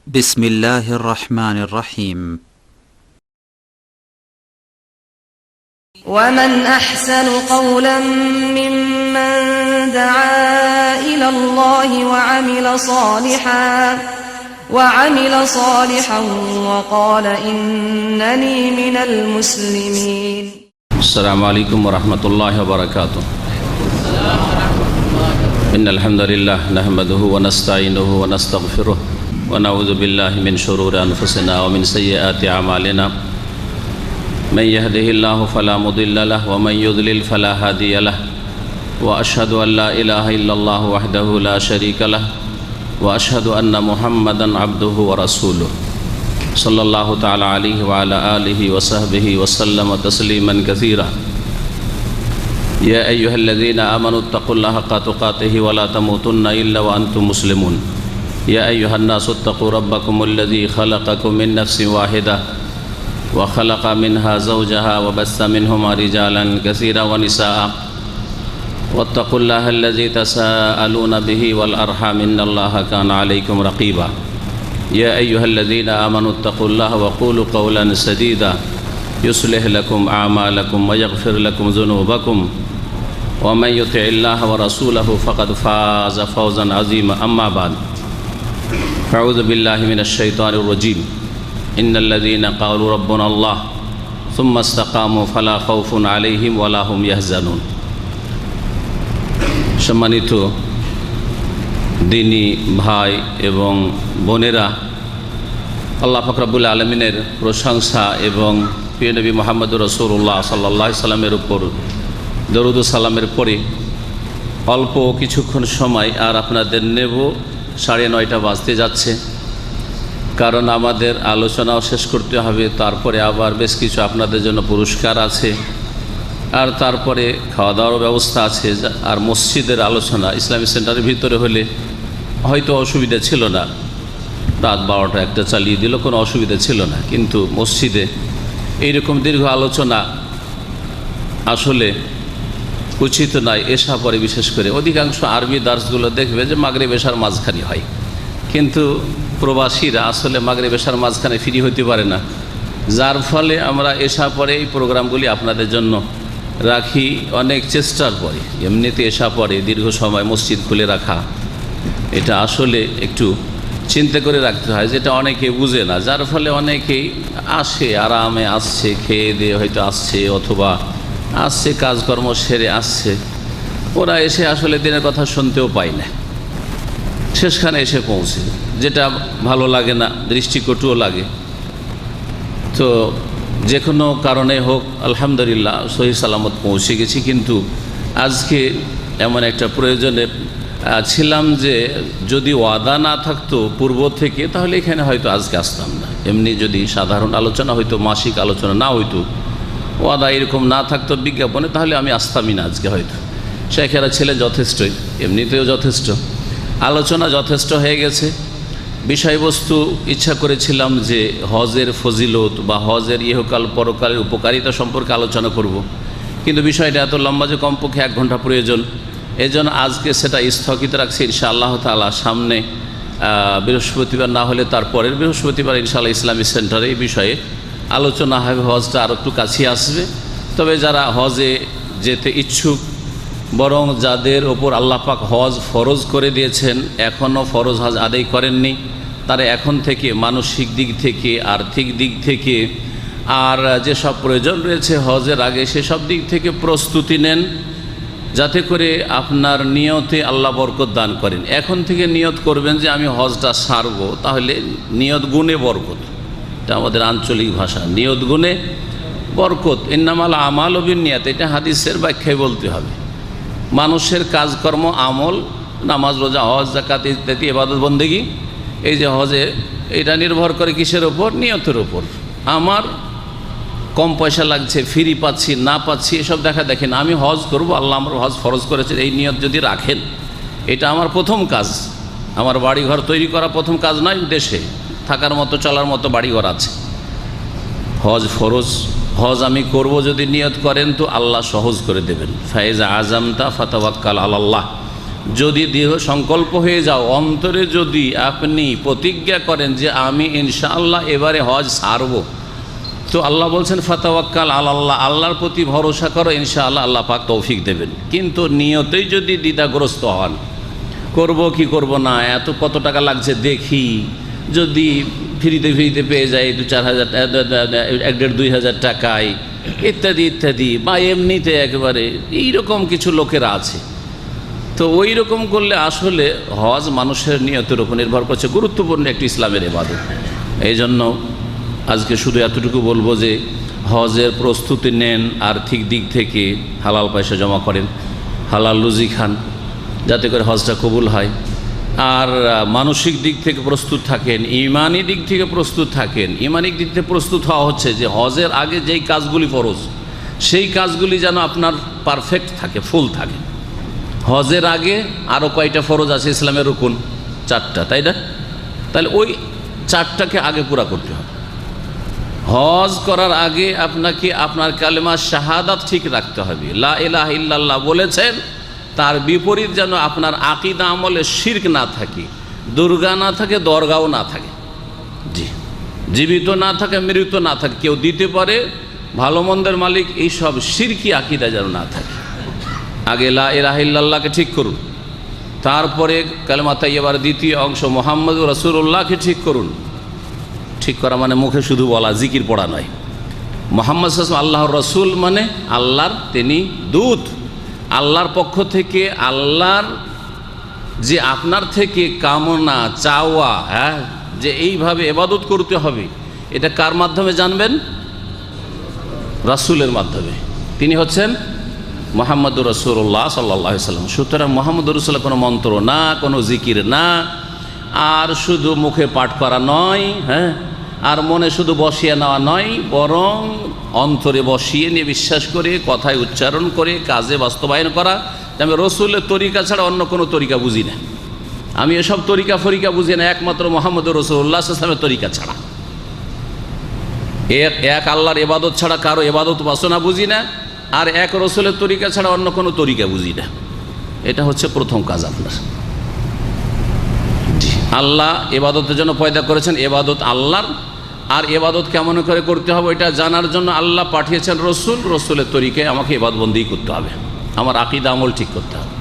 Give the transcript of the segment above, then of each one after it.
بسم الله الرحمن الرحيم. ومن أحسن قولا ممن دعا إلى الله وعمل صالحا وقال إنني من المسلمين. السلام عليكم ورحمة الله وبركاته. إن الحمد لله نحمده ونستعينه ونستغفره ونعوذ بالله من شرور أنفسنا ومن سيئات أعمالنا. من يهده الله فلا مضل له ومن يضلل فلا هادي له. وأشهد أن لا إله إلا الله وحده لا شريك له وأشهد أن محمدا عبده ورسوله صلى الله تعالى عليه وعلى آله وصحبه وسلم تسليما كثيرا. يا أيها الذين آمنوا اتقوا الله حق تقاته ولا تموتن إلا وأنتم مسلمون. يا أيها الناس اتقوا ربكم الذي خلقكم من نفس واحدة وخلق منها زوجها وبث منهما رجالا كثيرا ونساء واتقوا الله الذي تساءلون به والأرحام إن الله كان عليكم رقيبا. يا أيها الذين آمنوا اتقوا الله وقولوا قولا سديدا يصلح لكم أعمالكم ويغفر لكم ذنوبكم ومن يطع الله ورسوله فقد فاز فوزا عظيما. أما بعد أعوذ بالله من الشيطان الرجيم. إن الذين قالوا ربنا الله ثم استقاموا فلا خوف عليهم ولا هم يحزنون. সম্মানিত দিনী ভাই এবং বোনেরা, আল্লাহ পাক রব্বুল আলামিনের প্রশংসা এবং প্রিয় নবী মুহাম্মদুর রাসূলুল্লাহ সাল্লাল্লাহু আলাইহি সাল্লামের উপর দরুদ ও সালামের পরে অল্প কিছুক্ষণ সময় আর আপনাদের নেব। 9:30 বাজতে যাচ্ছে, কারণ আমাদের আলোচনাও শেষ করতে হবে। তারপরে আবার বেশ কিছু আপনাদের জন্য পুরস্কার আছে, আর তারপরে খাওয়া দাওয়ার ব্যবস্থা আছে। আর মসজিদের আলোচনা ইসলামী সেন্টারের ভিতরে হলে হয়তো অসুবিধা ছিল না, রাত 12টা-1টা চালিয়ে দিল, কোনো অসুবিধা ছিল না। কিন্তু মসজিদে এইরকম দীর্ঘ আলোচনা আসলে উচিত নয়। এশা পরে বিশেষ করে অধিকাংশ আরবি দার্সগুলো দেখবে যে মাগরিব এশার মাঝখানে হয়, কিন্তু প্রবাসীরা আসলে মাগরিব এশার মাঝখানে ফ্রি হতে পারে না, যার ফলে আমরা এশা পরে এই প্রোগ্রামগুলি আপনাদের জন্য রাখি অনেক চেষ্টার পরে। এমনিতে এশা পরে দীর্ঘ সময় মসজিদ খুলে রাখা এটা আসলে একটু চিন্তা করে রাখতে হয়, যেটা অনেকে বুঝে না, যার ফলে অনেকেই আসে, আরামে আসছে, খেয়ে দিয়ে হয়তো আসছে, অথবা আসছে কাজকর্ম সেরে আসছে। ওরা এসে আসলে দিনের কথা শুনতেও পায় না, শেষখানে এসে পৌঁছে, যেটা ভালো লাগে না, দৃষ্টিকটুও লাগে। তো যে কোনো কারণে হোক আলহামদুলিল্লাহ সহি সালামত পৌঁছে গেছি। কিন্তু আজকে এমন একটা প্রয়োজনে ছিলাম যে যদি ওয়াদা না থাকতো পূর্ব থেকে, তাহলে এখানে হয়তো আজকে আসতাম না। এমনি যদি সাধারণ আলোচনা হয়তো, মাসিক আলোচনা না হইতো, ওয়াদা এরকম না থাকতো বিজ্ঞাপনে, তাহলে আমি আসতামই না আজকে হয়তো। শেখেরা ছিলেন যথেষ্টই, এমনিতেও যথেষ্ট, আলোচনা যথেষ্ট হয়ে গেছে। বিষয়বস্তু ইচ্ছা করেছিলাম যে হজের ফজিলত বা হজের ইহকাল পরকালের উপকারিতা সম্পর্কে আলোচনা করব, কিন্তু বিষয়টা এত লম্বা যে কমপক্ষে 1 ঘন্টা প্রয়োজন। এজন্য আজকে সেটা স্থগিত রাখছি। ইনশাআল্লাহ তাআলা সামনে বৃহস্পতিবার না হলে তার পরের বৃহস্পতিবার ইনশাআল্লাহ ইসলামী সেন্টারে এই বিষয়ে আলোচনা হবে। হজটা আরও একটু কাছে আসবে। তবে যারা হজে যেতে ইচ্ছুক, বরং যাদের ওপর আল্লাহ পাক হজ ফরজ করে দিয়েছেন, এখনও ফরজ হজ আদায় করেননি, তারা এখন থেকে মানসিক দিক থেকে, আর্থিক দিক থেকে, আর যেসব প্রয়োজন রয়েছে হজের আগে, সেসব দিক থেকে প্রস্তুতি নেন, যাতে করে আপনার নিয়তে আল্লাহ বরকত দান করেন। এখন থেকে নিয়ত করবেন যে আমি হজটা সারবো, তাহলে নিয়ত গুণে বরকত, এটা আমাদের আঞ্চলিক ভাষা, নিয়ত গুণে বরকত। ইন্নামাল আমালু বিন্নিয়াত, এটা হাদিসের ব্যাখ্যায় বলতে হবে। মানুষের কাজকর্ম, আমল, নামাজ, রোজা, হজ, যাকাত ইত্যাদি ইবাদত বন্দেগী, এই যে হজে, এটা নির্ভর করে কিসের ওপর? নিয়তের ওপর। আমার কম পয়সা লাগছে, ফ্রি পাচ্ছি না পাচ্ছি, এসব দেখা দেখেন। আমি হজ করব, আল্লাহ আমার হজ ফরজ করেছেন, এই নিয়ত যদি রাখেন, এটা আমার প্রথম কাজ। আমার বাড়িঘর তৈরি করা প্রথম কাজ নয়, দেশে থাকার মতো, চলার মতো বাড়িঘর আছে। হজ ফরজ, হজ আমি করব যদি নিয়ত করেন তো আল্লাহ সহজ করে দেবেন। ফাইজা আজামতা ফাতাওয়াক্কাল আলাল্লাহ, যদি দৃঢ় সংকল্প হয়ে যাও, অন্তরে যদি আপনি প্রতিজ্ঞা করেন যে আমি ইনশাআল্লাহ এবারে হজ ছাড়ব, তো আল্লাহ বলছেন ফাতাওয়াক্কাল আলাল্লাহ, আল্লাহর প্রতি ভরসা করো, ইনশাআল্লাহ আল্লাহ পাক তৌফিক দেবেন। কিন্তু নিয়তেই যদি দ্বিধাগ্রস্ত হন, করব কি করব না, এত কত টাকা লাগছে দেখি, যদি ফ্রিতে পেয়ে যায় 2-4 হাজার, 1,500-2,000 টাকায়, ইত্যাদি ইত্যাদি, বা এমনিতে একেবারে এইরকম কিছু লোকেরা আছে, তো ওই রকম করলে আসলে হজ মানুষের নিয়তের উপর নির্ভর করছে, গুরুত্বপূর্ণ একটি ইসলামের ইবাদত। এই জন্য আজকে শুধু এতটুকু বলবো যে হজের প্রস্তুতি নেন, আর্থিক দিক থেকে হালাল পয়সা জমা করেন, হালাল রুজি খান, যাতে করে হজটা কবুল হয়। আর মানসিক দিক থেকে প্রস্তুত থাকেন, ইমানি দিক থেকে প্রস্তুত থাকেন। ইমানিক দিক থেকে প্রস্তুত হওয়া হচ্ছে যে হজের আগে যেই কাজগুলি ফরজ, সেই কাজগুলি যেন আপনার পারফেক্ট থাকে, ফুল থাকে। হজের আগে আরও কয়টা ফরজ আছে ইসলামের রুকুন? 4টা, তাই না? তাহলে ওই 4টাকে আগে পুরা করতে হবে। হজ করার আগে আপনাকে আপনার কালেমা শাহাদাত ঠিক রাখতে হবে, লা ইলাহা ইল্লাল্লাহ বলেছেন, তার বিপরীত যেন আপনার আকীদা আমলে শিরক না থাকে, দুর্গা না থাকে, দরগাও না থাকে, জি, জীবিত না থাকে, মৃত না থাকে, কেউ দিতে পারে, ভালো মন্দের মালিক, এইসব শিরকি আকীদা যেন না থাকে। আগে লা ইলাহা ইল্লাল্লাহকে ঠিক করুন, তারপরে কালেমা তাইয়্যিবার দ্বিতীয় অংশ মুহাম্মদুর রাসূলুল্লাহকে ঠিক করুন। ঠিক করা মানে মুখে শুধু বলা, জিকির পড়া নয়। মুহাম্মদ সাল্লাল্লাহু আলাইহি ওয়াসাল্লাম আল্লাহর রসুল, মানে আল্লাহর তিনি দূত, আল্লাহর পক্ষ থেকে আল্লাহর যে আপনার থেকে কামনা চাওয়া, হ্যাঁ, যে এইভাবে ইবাদত করতে হবে, এটা কার মাধ্যমে জানবেন? রাসূলের মাধ্যমে। তিনি হচ্ছেন মুহাম্মদুর রাসূলুল্লাহ সাল্লাল্লাহু আলাইহি ওয়াসাল্লাম। সুতরাং মুহাম্মদুর রাসূলের কোনো মন্ত্র না, কোনো জিকির না, আর শুধু মুখে পাঠ করা নয়, হ্যাঁ, আর মনে শুধু বসিয়ে নেওয়া নয়, বরং অন্তরে বসিয়ে নিয়ে বিশ্বাস করে, কথায় উচ্চারণ করে, কাজে বাস্তবায়ন করা। আমি রসুলের তরিকা ছাড়া অন্য কোনো তরিকা বুঝি না, আমি এসব তরিকা ফরিকা বুঝি না, একমাত্র মুহাম্মদুর রাসূলুল্লাহ সাল্লাল্লাহু আলাইহি ওয়াসাল্লামের তরিকা ছাড়া, এক আল্লাহর ইবাদত ছাড়া কারো ইবাদত উপাসনা বুঝি না, আর এক রসুলের তরিকা ছাড়া অন্য কোনো তরিকা বুঝি না। এটা হচ্ছে প্রথম কাজ আপনার। আল্লাহ ইবাদতের জন্য পয়দা করেছেন, ইবাদত আল্লাহর, আর ইবাদত কেমন করে করতে হবে এটা জানার জন্য আল্লাহ পাঠিয়েছেন রসুল। রসুলের তরিকায় আমাকে ইবাদতবন্দি করতে হবে, আমার আকীদা আমল ঠিক করতে হবে।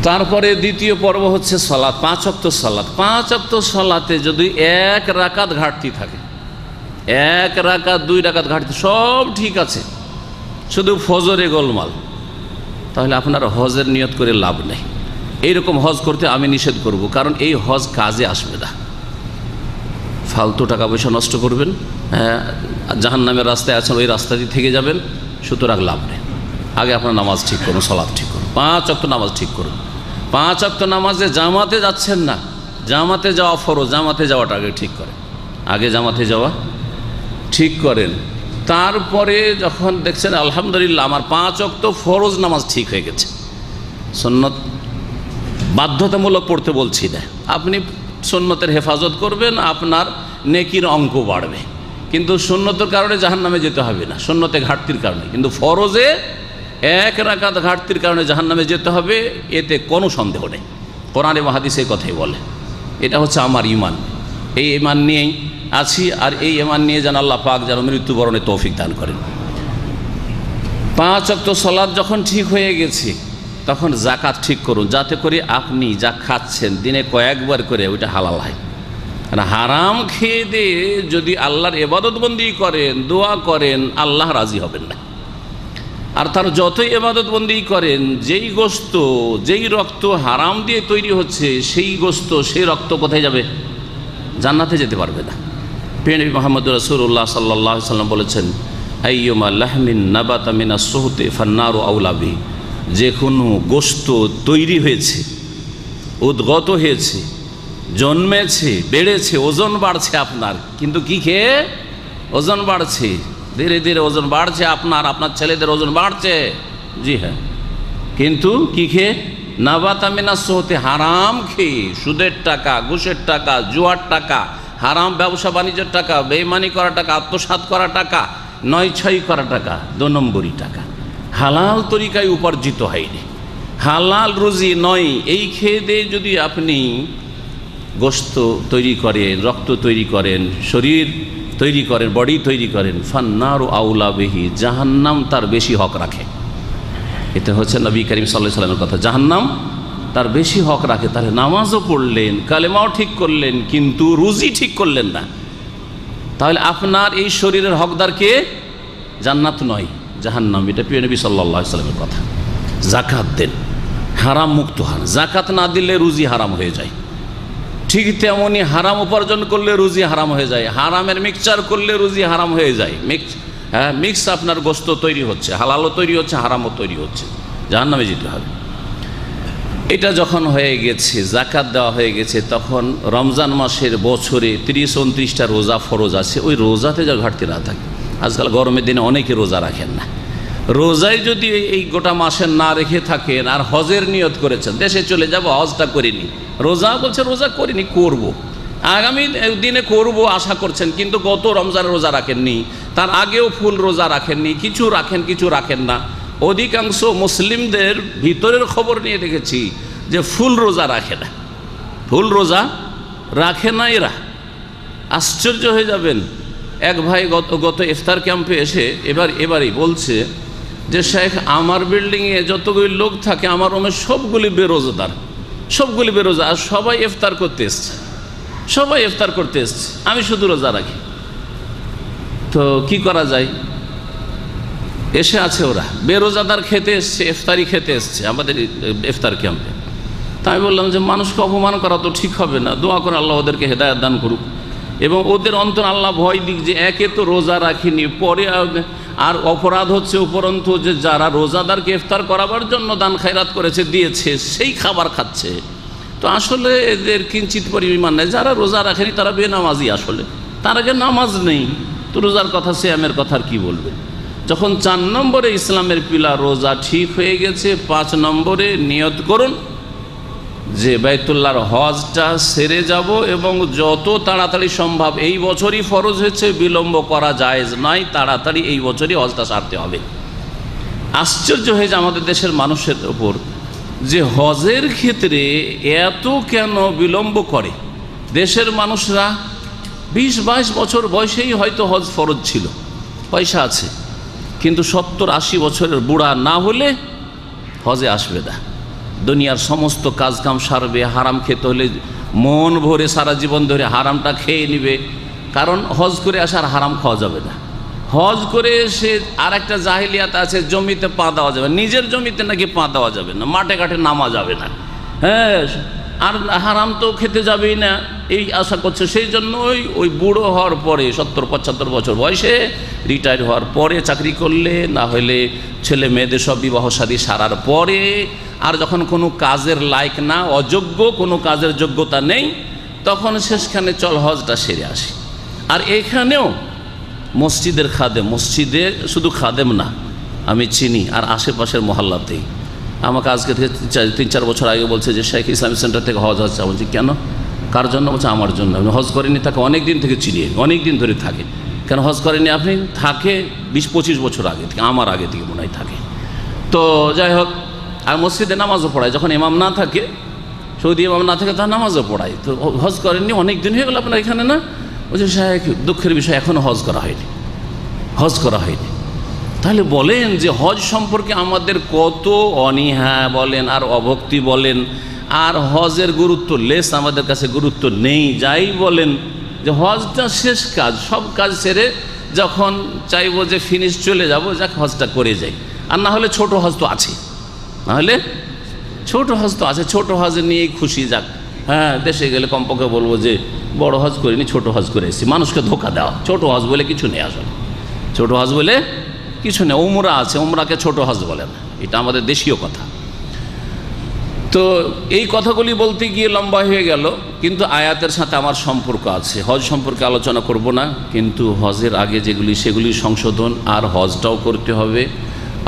তারপরে দ্বিতীয় পর্ব হচ্ছে সালাত, 5 ওয়াক্ত সালাত। 5 ওয়াক্ত সালাতে যদি 1 রাকাত ঘাটতি থাকে, 1 রাকাত 2 রাকাত ঘাটতি, সব ঠিক আছে, শুধু ফজরে গোলমাল, তাহলে আপনার হজের নিয়ত করে লাভ নেই। এইরকম হজ করতে আমি নিষেধ করব, কারণ এই হজ কাজে আসবে না, ফালতু টাকা পয়সা নষ্ট করবেন, জাহান্নামের রাস্তায় আছেন, ওই রাস্তা দিয়ে থেকে যাবেন, সুতরাং লাভ নেই। আগে আপনার নামাজ ঠিক করুন, সালাত ঠিক করুন, 5 ওয়াক্ত নামাজ ঠিক করুন। 5 ওয়াক্ত নামাজে জামাতে যাচ্ছেন না, জামাতে যাওয়া ফরজ, জামাতে যাওয়াটা আগে ঠিক করেন, আগে জামাতে যাওয়া ঠিক করেন। তারপরে যখন দেখছেন আলহামদুলিল্লাহ আমার 5 ওয়াক্ত ফরজ নামাজ ঠিক হয়ে গেছে, সুন্নত বাধ্যতামূলক পড়তে বলছি না, আপনি সুন্নতের হেফাজত করবেন, আপনার নেকির অঙ্ক বাড়বে, কিন্তু সুন্নতের কারণে জাহান্নামে যেতে হবে না, সুন্নতে ঘাটতির কারণে। কিন্তু ফরজে 1 রাকাত ঘাটতির কারণে জাহান্নামে যেতে হবে, এতে কোনো সন্দেহ নেই, কোরআন এবং হাদিসে কথাই বলে। এটা হচ্ছে আমার ঈমান, এই ঈমান নিয়েই আছি, আর এই ঈমান নিয়ে যেন আল্লাহ পাক যেন মৃত্যুবরণে তৌফিক দান করেন। 5 ওয়াক্ত সালাত যখন ঠিক হয়ে গেছে, তখন যাকাত ঠিক করুন, যাতে করে আপনি যা খাচ্ছেন দিনে কয়েকবার করে ওইটা হালাল হয়। আর হারাম খেয়ে দিয়ে যদি আল্লাহর ইবাদতবন্দি করেন, দোয়া করেন, আল্লাহ রাজি হবেন না। আর তার যতই ইবাদতবন্দি করেন, যেই গোশত যেই রক্ত হারাম দিয়ে তৈরি হচ্ছে, সেই গোশত সেই রক্ত কোথায় যাবে? জান্নাতে যেতে পারবে না। প্রিয় নবী মুহাম্মদুর রাসূলুল্লাহ সাল্লাল্লাহু আলাইহি ওয়াসাল্লাম বলেছেন, আইয়ুমা লাহমিন নাবাতা মিনাস সুহতি ফান্নারু আউলা বিহি, যে কোনো গোশত তৈরি হয়েছে, উদ্গত হয়েছে, জন্মেছে, বেড়েছে, ওজন বাড়ছে আপনার, কিন্তু কি খেয়ে ওজন বাড়ছে? ধীরে ধীরে ওজন বাড়ছে, আপনার ছেলেদের ওজন বাড়ছে, জি হ্যাঁ, কিন্তু কি খেয়ে? নাবাতা মিনাস সুহতি, হারাম খেয়ে, সুদের টাকা, ঘুষের টাকা, জুয়ার টাকা, হারাম ব্যবসা বাণিজ্যের টাকা, বেইমানি করা টাকা, আত্মসাৎ করা টাকা, 9-6 করা টাকা, 2 নম্বরই টাকা, হালাল তরিকায় উপার্জিত হয়নি। হালাল রুজি নয়, এই খেয়ে দিয়ে যদি আপনি গোশত তৈরি করেন, রক্ত তৈরি করেন, শরীর তৈরি করেন, বডি তৈরি করেন, ফান্নারু আউলা বিহি, জাহান্নাম তার বেশি হক রাখে। এটা হচ্ছে নবী করিম সাল্লাল্লাহু আলাইহি ওয়াসাল্লামের কথা, জাহান্নাম তার বেশি হক রাখে। তাহলে নামাজও পড়লেন, কালেমাও ঠিক করলেন, কিন্তু রুজি ঠিক করলেন না, তাহলে আপনার এই শরীরের হকদার কে? জান্নাত নয়, জাহান্নাম। এটা প্রিয় নবী সাল্লাল্লাহু আলাইহি ওয়াসাল্লামের কথা। যাকাত দেন, হারাম মুক্ত হন। যাকাত না দিলে রুজি হারাম হয়ে যায়। ঠিক তেমনি হারাম উপার্জন করলে রুজি হারাম হয়ে যায়, হারামের মিক্সচার করলে রুজি হারাম হয়ে যায়। মিক্স আপনার গোশত তৈরি হচ্ছে, হালালও তৈরি হচ্ছে, হারামও তৈরি হচ্ছে, জাহান্নামে যেতে হবে। এটা যখন হয়ে গেছে, যাকাত দেওয়া হয়ে গেছে, তখন রমজান মাসের বছরে 30-29টা রোজা ফরজ আছে, ওই রোজাতে যা ঘাটতি না থাকে। আজকাল গরমের দিনে অনেকে রোজা রাখেন না। রোজায় যদি এই গোটা মাসের না রেখে থাকেন আর হজের নিয়ত করেছেন, দেশে চলে যাব, হজটা করিনি, রোজা বলছে রোজা করিনি, করব, আগামী দিনে করব আশা করছেন, কিন্তু গত রমজানের রোজা রাখেননি, তার আগেও ফুল রোজা রাখেননি, কিছু রাখেন কিছু রাখেন না। অধিকাংশ মুসলিমদের ভিতরের খবর নিয়ে দেখেছি যে ফুল রোজা রাখে না, ফুল রোজা রাখে না এরা। আশ্চর্য হয়ে যাবেন। এক ভাই গত ইফতার ক্যাম্পে এসে এবারই বলছে যে শেখ, আমার বিল্ডিংয়ে যতগুলি লোক থাকে আমার রুমে সবগুলি বেরোজাদার, সবগুলি বেরোজা, আর সবাই ইফতার করতে এসছে, সবাই ইফতার করতে এসছে, আমি শুধু রোজা রাখি। তো কি করা যায়? এসে আছে ওরা, বেরোজাদার খেতে এসছে, ইফতারি খেতে এসছে আমাদের ইফতার ক্যাম্পে। তাই আমি বললাম যে মানুষকে অপমান করা তো ঠিক হবে না, দোয়া করে আল্লাহ ওদেরকে হেদায়েত দান করুক, এবং ওদের অন্তর আল্লাহ ভয় দিক যে একে তো রোজা রাখিনি, পরে আর অপরাধ হচ্ছে উপরন্তু যে যারা রোজাদারকে ইফতার করাবার জন্য দান খায়রাত করেছে, দিয়েছে, সেই খাবার খাচ্ছে। তো আসলে এদের কিঞ্চিত পরিমাণ নেই। যারা রোজা রাখেনি তারা বেনামাজি, আসলে তার আগে নামাজ নেই, তো রোজার কথা, সিয়ামের কথা আর কি বলবে। যখন 4 নম্বরে ইসলামের পিলার রোজা ঠিক হয়ে গেছে, 5 নম্বরে নিয়ত করুন যে বাইতুল্লাহর হজটা সেরে যাব, এবং যত তাড়াতাড়ি সম্ভব, এই বছরই ফরজ হয়েছে, বিলম্ব করা জায়েজ নয়, তাড়াতাড়ি এই বছরই হজটা সারতে হবে। আশ্চর্য হয়ে যায় আমাদের দেশের মানুষের ওপর যে হজের ক্ষেত্রে এত কেন বিলম্ব করে। দেশের মানুষরা 20-22 বছর বয়সেই হয়তো হজ ফরজ ছিল, পয়সা আছে, কিন্তু 70-80 বছরের বুড়া না হলে হজে আসবে না। দুনিয়ার সমস্ত কাজকাম সারবে, হারাম খেতে হলে মন ভরে সারা জীবন ধরে হারামটা খেয়ে নেবে, কারণ হজ করে আসার হারাম খাওয়া যাবে না। হজ করে এসে আর একটা জাহিলিয়াত আছে, জমিতে পা দেওয়া যাবে, নিজের জমিতে নাকি পা দেওয়া যাবে না, মাঠে ঘাটে নামা যাবে না, হ্যাঁ, আর হারাম তো খেতে যাবেই না, এই আশা করছে। সেই জন্য ওই বুড়ো হওয়ার পরে 70-75 বছর বয়সে রিটায়ার হওয়ার পরে চাকরি করলে, না হলে ছেলে মেয়েদের সব বিবাহ শাদী সারার পরে, আর যখন কোনো কাজের লায়ক না, অযোগ্য, কোনো কাজের যোগ্যতা নেই, তখন শেষখানে চল হজটা সেরে আসি। আর এখানেও মসজিদের খাদেম, মসজিদে শুধু খাদেম না, আমি চিনি, আর আশেপাশের মহল্লাতেই আমাকে আজকে থেকে 3-4 বছর আগে বলছে যে শেখ ইসলামিক সেন্টার থেকে হজ হচ্ছে। বলছি কেন, কার জন্য? বলছে আমার জন্য। আমি হজ করেনি, তাকে অনেক দিন থেকে চিনি, অনেক দিন ধরে থাকে। কেন হজ করেনি আপনি? থাকে 20-25 বছর আগে থেকে, আমার আগে থেকে মনে হয় থাকে। তো যাই হোক, আর মসজিদে নামাজও পড়ায়, যখন ইমাম না থাকে, সৌদি ইমাম না থাকে, তার নামাজও পড়ায়। তো হজ করেননি, অনেক দিন হয়ে গেল আপনার এখানে না? বলছে শেখ, দুঃখের বিষয় এখনও হজ করা হয়নি, হজ করা হয়নি। তাহলে বলেন যে হজ সম্পর্কে আমাদের কত অনীহা বলেন আর অভক্তি বলেন, আর হজের গুরুত্ব লেস, আমাদের কাছে গুরুত্ব নেই। যাই বলেন যে হজটা শেষ কাজ, সব কাজ সেরে যখন চাইবো যে ফিনিশ চলে যাব, যাক হজটা করে যাই। আর না হলে ছোট হজ তো আছে, না হলে ছোট হজ তো আছে, ছোট হজ নিয়েই খুশি, যাক। হ্যাঁ, দেশে গেলে কমপক্ষে বলবো যে বড় হজ করিনি, ছোট হজ করে এসেছি। মানুষকে ধোকা দেওয়া, ছোট হজ বলে কিছু নেই, আসলে ছোট হজ বলে কিছু নেই। উমরা আছে, উমরাকে ছোট হজ বলে না, এটা আমাদের দেশীয় কথা। তো এই কথাগুলি বলতে গিয়ে লম্বা হয়ে গেল, কিন্তু আয়াতের সাথে আমার সম্পর্ক আছে। হজ সম্পর্কে আলোচনা করব না, কিন্তু হজের আগে যেগুলি সেগুলি সংশোধন, আর হজটাও করতে হবে।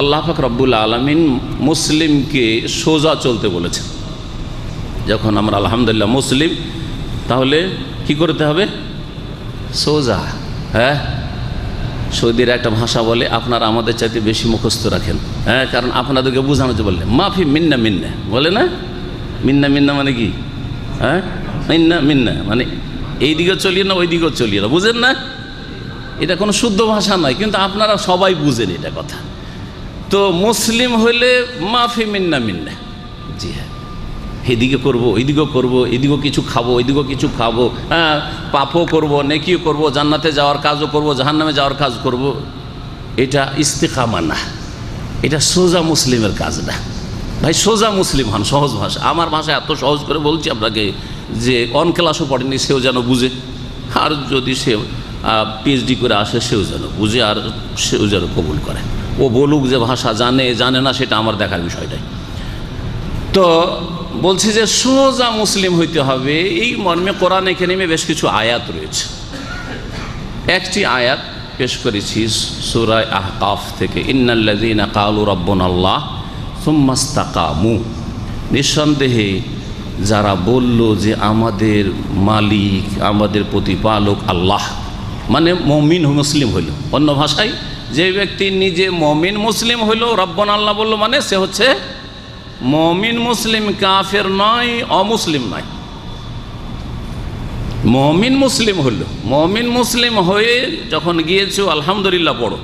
আল্লাহ পাক রব্বুল আলামিন মুসলিমকে সোজা চলতে বলেছেন। যখন আমরা আলহামদুলিল্লাহ মুসলিম, তাহলে কি করতে হবে? সোজা। হ্যাঁ, সৌদির একটা ভাষা বলে, আপনারা আমাদের চাইতে বেশি মুখস্থ রাখেন। হ্যাঁ, কারণ আপনাদেরকে বোঝানো যে বললে মাফি মিন্না মিন্না বলে না, মিন্না মিন্না মানে কি? হ্যাঁ, মিন্না মিন্না মানে এই দিকেও চলিয়ে না ওই দিকেও চলিয়ে না, বুঝেন না? এটা কোনো শুদ্ধ ভাষা নয়, কিন্তু আপনারা সবাই বুঝেন এটা কথা। তো মুসলিম হইলে মাফি মিন্না মিন্না, জি হ্যাঁ, এদিকে করবো ওইদিকেও করবো, এদিকেও কিছু খাবো ওইদিকেও কিছু খাবো, হ্যাঁ, পাপও করবো নেকিও করবো, জান্নাতে যাওয়ার কাজও করবো জাহান্নামে যাওয়ার কাজ করব। এটা ইস্তেকামা না, এটা সোজা মুসলিমের কাজ না। ভাই সোজা মুসলিম হন, সহজ ভাষা। আমার ভাষা এত সহজ করে বলছি আপনাকে যে অন ক্লাসও পড়েনি সেও যেন বুঝে, আর যদি সে পিএইচডি করে আসে সেও যেন বুঝে, আর সেও যেন কবুল করে। ও বলুক যে ভাষা জানে জানে না সেটা আমার দেখার বিষয়টাই। তো বলছি যে সোজা মুসলিম হইতে হবে, এই মর্মে কোরআনে কারিমে বেশ কিছু আয়াত রয়েছে। একটি আয়াত পেশ করেছি সূরা আহকাফ থেকে, ইন্নাল্লাযীনা ক্বালু রাব্বুনাল্লাহ সুম্মা ইসতাকামু, নিঃসন্দেহে যারা বলল যে আমাদের মালিক আমাদের প্রতিপালক আল্লাহ, মানে মুমিন মুসলিম হইল। অন্য ভাষায় যে ব্যক্তি নিজে মুমিন মুসলিম হইল, রাব্বুনাল্লাহ বলল, মানে সে হচ্ছে মুমিন মুসলিম, কাফের নয়, অমুসলিম নয়, মুমিন মুসলিম হইল। মুমিন মুসলিম হয়ে যখন গিয়েছো আলহামদুলিল্লাহ পড়ো,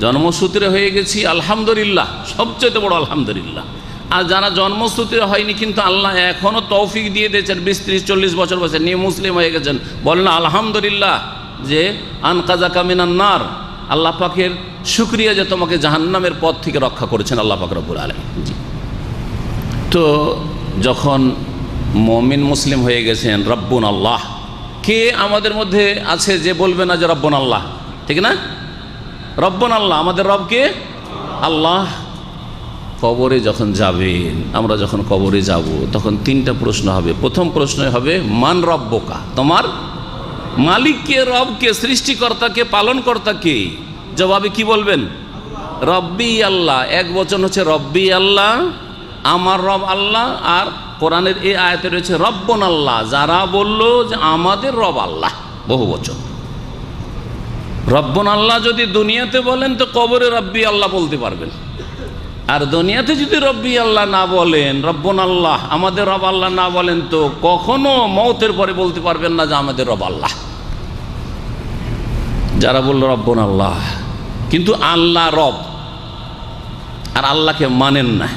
জন্মসূত্রে হয়ে গেছি আলহামদুলিল্লাহ, সবচেয়ে বড় আলহামদুলিল্লাহ। আর যারা জন্মসূত্রে হয়নি কিন্তু আল্লাহ এখনও তৌফিক দিয়ে দিয়েছেন, 20, 30, 40 বছর বয়সে নিয়ে মুসলিম হয়ে গেছেন, বলেন আলহামদুলিল্লাহ যে আনকাযাকা মিনান নার, আল্লাহ পাকের শুকরিয়া যে তোমাকে জাহান্নামের পথ থেকে রক্ষা করেছেন আল্লাহ পাক রব্বুল আলামিন। জি, তো যখন মুমিন মুসলিম হয়ে গেছেন, রব্বুন আল্লাহ, কে আমাদের মধ্যে আছে যে বলবে না যে রব্বুন আল্লাহ, ঠিক না? রব্বুন আল্লাহ, আমাদের রবকে আল্লাহ। কবরে যখন যাবেন, আমরা যখন কবরে যাব তখন 3টা প্রশ্ন হবে। প্রথম প্রশ্ন হবে মান রব্বকা, তোমার মালিককে, রবকে, সৃষ্টিকর্তাকে, পালনকর্তাকে। জবাবে কি বলবেন? রব্বি আল্লাহ। এক বচন হচ্ছে রব্বি আল্লাহ, আমার রব আল্লাহ। আর কোরআনের এই আয়াতে রয়েছে রব্বুন আল্লাহ, যারা বলল যে আমাদের রব আল্লাহ, বহু বচন। রব্বুন আল্লাহ যদি দুনিয়াতে বলেন তো কবরে রব্বি আল্লাহ বলতে পারবেন, আর দুনিয়াতে যদি রব্বি আল্লাহ না বলেন, রব্বুন আল্লাহ আমাদের রব আল্লাহ না বলেন, তো কখনো মওতের পরে বলতে পারবেন না যে আমাদের রব আল্লাহ। যারা বলল রব্বুন আল্লাহ কিন্তু আল্লাহ রব, আর আল্লাহকে মানেন না,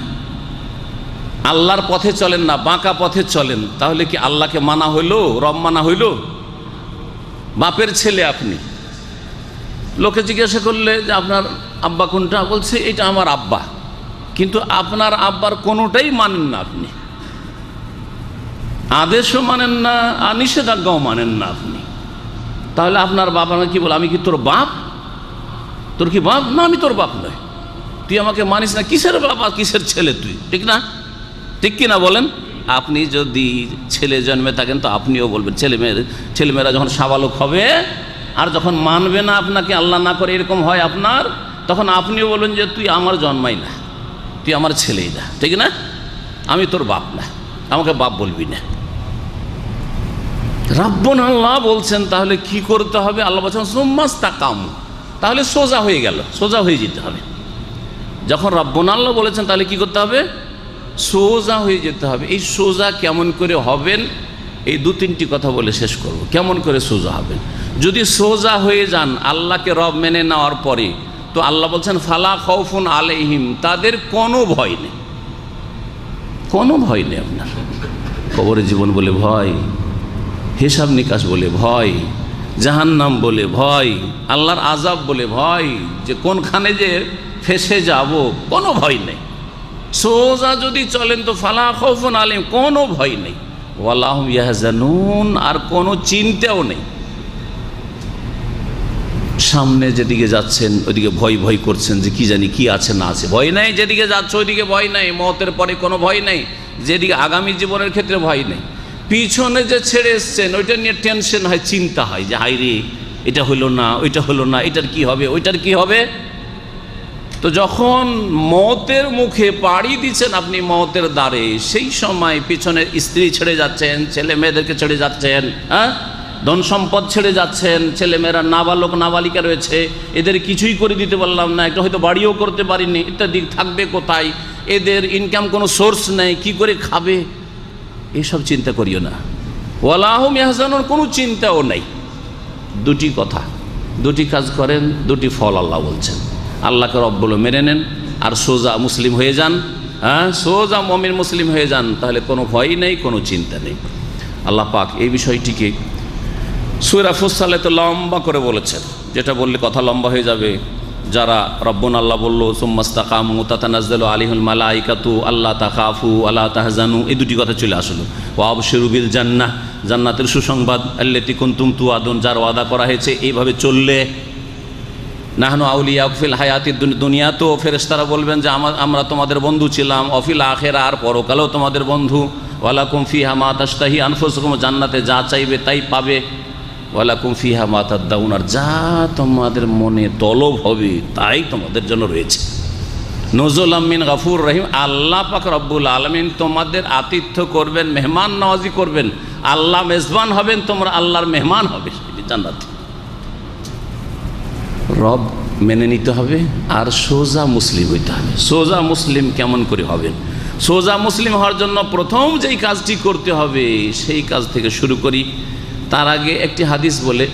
আল্লাহর পথে চলেন না, বাঁকা পথে চলেন, তাহলে কি আল্লাহকে মানা হইল? রব মানা হইল? বাপের ছেলে আপনি, লোকে জিজ্ঞাসা করলে যে আপনার আব্বা কোনটা, বলছে এটা আমার আব্বা, কিন্তু আপনার আব্বার কোনোটাই মানেন না আপনি, আদেশও মানেন না আর নিষেধাজ্ঞাও মানেন না আপনি। তাহলে আপনার বাবা কি বলে, আমি কি তোর বাপ? তোর কি বাপ? না, আমি তোর বাপ নয়, তুই আমাকে মানিস না, কিসের বাবা কিসের ছেলে তুই, ঠিক না? ঠিক কিনা বলেন? আপনি যদি ছেলে জন্মে থাকেন তো আপনিও বলবেন, ছেলেমেয়েরা যখন সাবালক হবে আর যখন মানবে না আপনাকে, আল্লাহ না করে এরকম হয় আপনার, তখন আপনিও বলবেন যে তুই আমার জন্মাই না, তুই আমার ছেলেই না, ঠিক না? আমি তোর বাপ না, আমাকে বাপ বলবি না। রাব্বুন আল্লাহ বলছেন, তাহলে কি করতে হবে? আল্লাহ বলছেন সুম্মা ইসতাকামু, তাহলে সোজা হয়ে গেল, সোজা হয়ে যেতে হবে। যখন রাব্বুন আল্লাহ বলেছেন তাহলে কি করতে হবে? সোজা হয়ে যেতে হবে। এই সোজা কেমন করে হবেন, এই 2-3টি কথা বলে শেষ করব। কেমন করে সোজা হবেন? যদি সোজা হয়ে যান আল্লাহকে রব মেনে নেওয়ার পরে, তো আল্লাহ বলছেন ফালা খাউফুন আলাইহিম, তাদের কোনো ভয় নেই, কোনো ভয় নেই আপনার। কবরের জীবন বলে ভয়, হিসাব নিকাশ বলে ভয়, জাহান্নাম বলে ভয়, আল্লাহর আযাব বলে ভয়, যে কোনখানে যে ফেসে যাব, কোনো ভয় নেই। সোজা যদি চলেন তো ফালা খাউফুন আলাইহিম, কোনো ভয় নেই, ওয়ালা হুম ইয়াহজানুন, আর কোনো চিন্তাও নেই। সামনে যেদিকে যাচ্ছেন ওইদিকে ভয় ভয় করছেন যে কি জানি কি আছে না আছে, ভয় নাই। যেদিকে যাচ্ছে ওইদিকে ভয় নাই, মওতের পরে কোনো ভয় নাই। যেদিকে আগামী জীবনের ক্ষেত্রে ভয় নেই। পিছনে যে ছেড়ে এসছেন ওইটা নিয়ে টেনশন হয়, চিন্তা হয় যে হাই রে, এটা হলো না, ওইটা হলো না, এটার কি হবে, ওইটার কি হবে। তো যখন মওতের মুখে পাড়ি দিচ্ছেন আপনি, মওতের দ্বারে, সেই সময় পিছনে স্ত্রী ছেড়ে যাচ্ছেন, ছেলে মেয়েদেরকে ছেড়ে যাচ্ছেন, হ্যাঁ, ধন সম্পদ ছেড়ে যাচ্ছেন, ছেলেমেয়েরা নাবালক নাবালিকা রয়েছে, এদের কিছুই করে দিতে পারলাম না, একটা হয়তো বাড়িও করতে পারিনি ইত্যাদি, থাকবে কোথায়, এদের ইনকাম কোনো সোর্স নেই, কি করে খাবে, এসব চিন্তা করিও না। ওয়ালাহুম ইয়াহজানুন, কোনো চিন্তাও নেই। দুটি কথা, দুটি কাজ করেন, দুটি ফল আল্লাহ বলছেন। আল্লাহকে রব বলে মেনে নেন আর সোজা মুসলিম হয়ে যান। হ্যাঁ, সোজা মুমিন মুসলিম হয়ে যান, তাহলে কোনো ভয় নেই, কোনো চিন্তা নেই। আল্লাহ পাক এই বিষয়টিকে সূরা ফুসসালাতে লম্বা করে বলেছেন, যেটা বললে কথা লম্বা হয়ে যাবে। যারা রব্বুন আল্লাহ বলল সুম্মাস্তাকামু তাতানাজ্জালু আলাইহিল মালাইকাতু আল্লা তাখাফু আলা তাহজানু, এই দুটি কথা চলে আসলো। ওয়া আবশিরু বিল জান্নাহ, জান্নাতের সুসংবাদ, আল্লাতী কুনতুম তুআদুন, যার ওয়াদা করা হয়েছে, এইভাবে চললে নাহনু আউলিয়াকুম ফিল হায়াতিদ দুনিয়া, তো ফেরেশতারা বলবেন যে আমরা তোমাদের বন্ধু ছিলাম, অফিল আখিরা, আর পরকালেও তোমাদের বন্ধু। ওয়ালাকুম ফিহা মা তাশতাহি আনফুসুকুম, জান্নাতে যা চাইবে তাই পাবে। ওয়ালাকুম ফিহা মা তাদদাউন, আর যা তোমাদের মনে তলব হবে তাই তোমাদের জন্য রয়েছে। নজুলাম মিন গাফুর রহিম, আল্লাহ পাক রব্বুল আলামিন তোমাদের আতিথ্য করবেন, মেহমান নওয়াজি করবেন। আল্লাহ মেজবান হবেন, তোমরা আল্লাহর মেহমান হবে জান্নাতে। রব মেনে নিতে হবে আর সোজা মুসলিম হইতে হবে। সোজা মুসলিম কেমন করে হবেন? সোজা মুসলিম হওয়ার জন্য প্রথম যেই কাজটি করতে হবে সেই কাজ থেকে শুরু করি। তার আগে একটি হাদিস বলে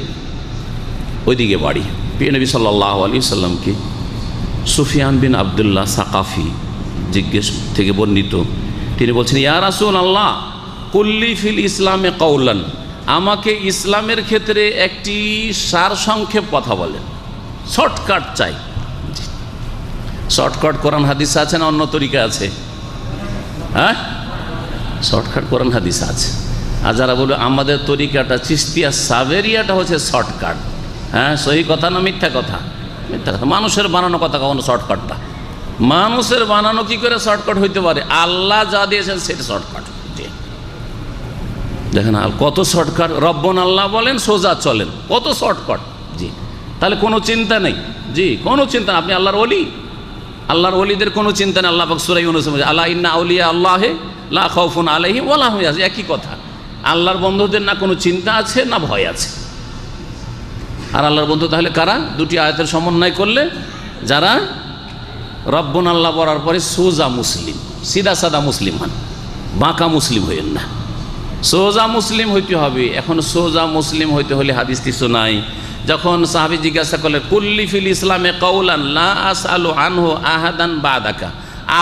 ওইদিকে বাড়ি। প্রিয় নবী সাল্লাল্লাহু আলাইহি সাল্লামকে সুফিয়ান বিন আবদুল্লাহ সাকাফি জিজ্ঞেস থেকে বর্ণিত, তিনি বলছেন, ইয়া রাসূলুল্লাহ কুল্লি ফিল ইসলামে কাউলান, আমাকে ইসলামের ক্ষেত্রে একটি সারসংক্ষেপ কথা বলেন, শর্টকাট চাই। শর্টকাট কোরআন হাদিস আছে না অন্য তরিকা আছে? হ্যাঁ, শর্টকাট কোরআন হাদিস আছে। আর যারা বলবে আমাদের তরিকাটা চিশতিয়া সাবেরিয়াটা হচ্ছে শর্টকাট, হ্যাঁ, সহি কথা না মিথ্যা কথা? মিথ্যা কথা। মানুষের বানানো কথা কখনো শর্টকাটটা, মানুষের বানানো কি করে শর্টকাট হইতে পারে? আল্লাহ যা দিয়েছেন সেটা শর্টকাট। দেখেন কত শর্টকাট, রব্বুন আল্লাহ বলেন, সোজা চলেন, কত শর্টকাট। জি, তাহলে কোনো চিন্তা নেই। জি, কোনো চিন্তা না। আপনি আল্লাহর ওলি, আল্লাহর ওলিদের কোনো চিন্তা নেই। আল্লাহ পাক সূরা ইউনূস আলা ইন্না আউলিয়া আল্লাহি লা খাউফুন আলাইহিম ওয়া লা হুম ইয়াহজানুন, একই কথা। আল্লাহর বন্ধুদের না কোনো চিন্তা আছে না ভয় আছে। আর আল্লাহর বন্ধু তাহলে কারা? দুটি আয়াতের সমন্বয় করলে যারা রব্বুন আল্লাহ বলার পরে সোজা মুসলিম, সিধা সাদা মুসলিম হন, বাঁকা মুসলিম হইেন না, সোজা মুসলিম হইতে হবে। এখন সোজা মুসলিম হইতে হলে হাদিসটি শোনাই। যখন সাহাবী জিজ্ঞাসা করলেন কুল্লি ফিল ইসলামে কাউলান লা আসআলু আনহু আহাদান বাদাকা,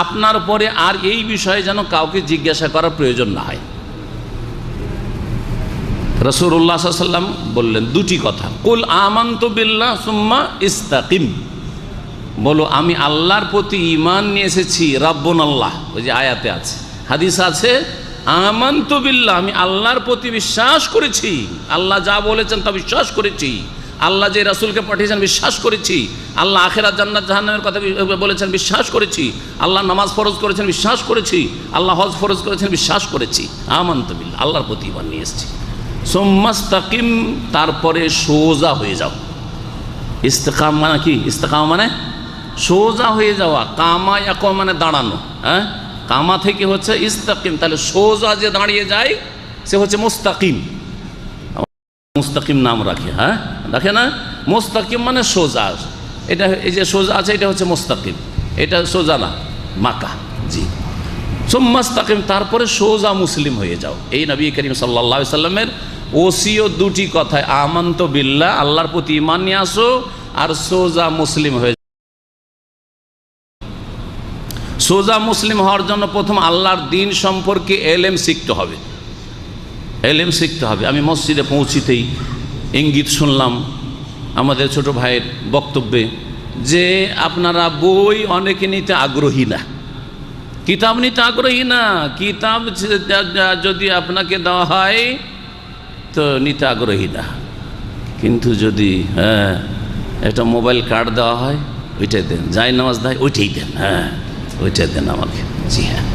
আপনার পরে আর এই বিষয়ে যেন কাউকে জিজ্ঞাসা করার প্রয়োজন না হয়। রাসূলুল্লাহ সাল্লাল্লাহু আলাইহি ওয়াসাল্লাম বললেন দুটি কথা, কুল আমানতু বিল্লাহ সুম্মা ইস্তাকিম, বলো আমি আল্লাহর প্রতি ঈমান নিয়ে এসেছি, রাব্বুন আল্লাহ, ওই যে আয়াতে আছে, হাদিস আছে, আমানতু বিল্লাহ, আমি আল্লাহর প্রতি বিশ্বাস করেছি, আল্লাহ যা বলেছেন তা বিশ্বাস করেছি, আল্লাহ যে রাসূলকে পাঠিয়েছেন বিশ্বাস করেছি, আল্লাহ আখিরাত জান্নাত জাহান্নামের কথা বলেছেন বিশ্বাস করেছি, আল্লাহ নামাজ ফরজ করেছেন বিশ্বাস করেছি, আল্লাহ হজ ফরজ করেছেন বিশ্বাস করেছি। আমানতু বিল্লাহ, আল্লাহর প্রতি ঈমান নিয়ে এসেছি। সুম্মাস্তাকিম, তারপরে সোজা হয়ে যাও। ইস্তেকাম মানে কি? ইস্তেকাম মানে সোজা হয়ে যাওয়া। কামা ইয়াকুম মানে দাঁড়ানো, হ্যাঁ, কামা থেকে হচ্ছে ইস্তাকিম, তাহলে সোজা যে দাঁড়িয়ে যায় সে হচ্ছে মুস্তাকিম। মুস্তাকিম নাম রাখে, হ্যাঁ, রাখে না? মুস্তাকিম মানে সোজা। এটা এই যে সোজা আছে এটা হচ্ছে মুস্তাকিম, এটা সোজা না, মাকা। জি, সুম্মাস্তাকিম, তারপরে সোজা মুসলিম হয়ে যাও। এই নবী করিম সাল্লাল্লাহু আলাইহি সাল্লামের ওসিয়ত দুটি কথায়, আমানতু বিল্লাহ, আল্লাহর প্রতি ঈমান নিয়ে আসো, আর সোজা মুসলিম হয়ে। সোজা মুসলিম হওয়ার জন্য প্রথম আল্লাহর দ্বীন সম্পর্কে এলেম শিখতে হবে। এলেম শিখতে হবে। আমি মসজিদে পৌঁছিতেই ইঙ্গিত শুনলাম আমাদের ছোট ভাইয়ের বক্তব্যে যে আপনারা বই অনেকে নিতে আগ্রহী না, কিতাব নিতে আগ্রহী না, কিতাব যদি আপনাকে দেওয়া হয় তো নিতে আগ্রহী না, কিন্তু যদি হ্যাঁ একটা মোবাইল কার্ড দেওয়া হয় ওইটাই দেন, যায় নামাজ দেয় ওইটাই দেন, হ্যাঁ ওইটাই দেন আমাকে। জি হ্যাঁ,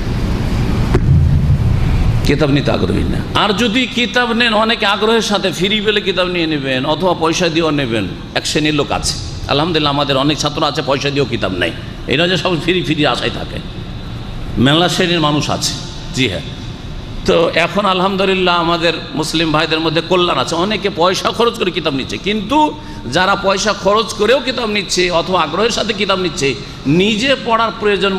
কিতাব নিতে আগ্রহী না। আর যদি কিতাব নেন অনেকে আগ্রহের সাথে ফ্রি পেলে কিতাব নিয়ে নেবেন অথবা পয়সা দিয়েও নেবেন। এক শ্রেণীর লোক আছে, আলহামদুলিল্লাহ আমাদের অনেক ছাত্র আছে পয়সা দিয়েও কিতাব নেয়, এটা যে সব ফ্রি আশায় থাকে, মেলা শ্রেণীর মানুষ আছে। জি হ্যাঁ, তো এখন আলহামদুলিল্লাহ আমাদের মুসলিম ভাইদের মধ্যে কল্যাণ আছে, অনেকে পয়সা খরচ করে কিতাব নিচ্ছে, কিন্তু যারা পয়সা খরচ করেও কিতাব নিচ্ছে অথবা আগ্রহের সাথে কিতাব নিচ্ছে, নিজে পড়ার প্রয়োজন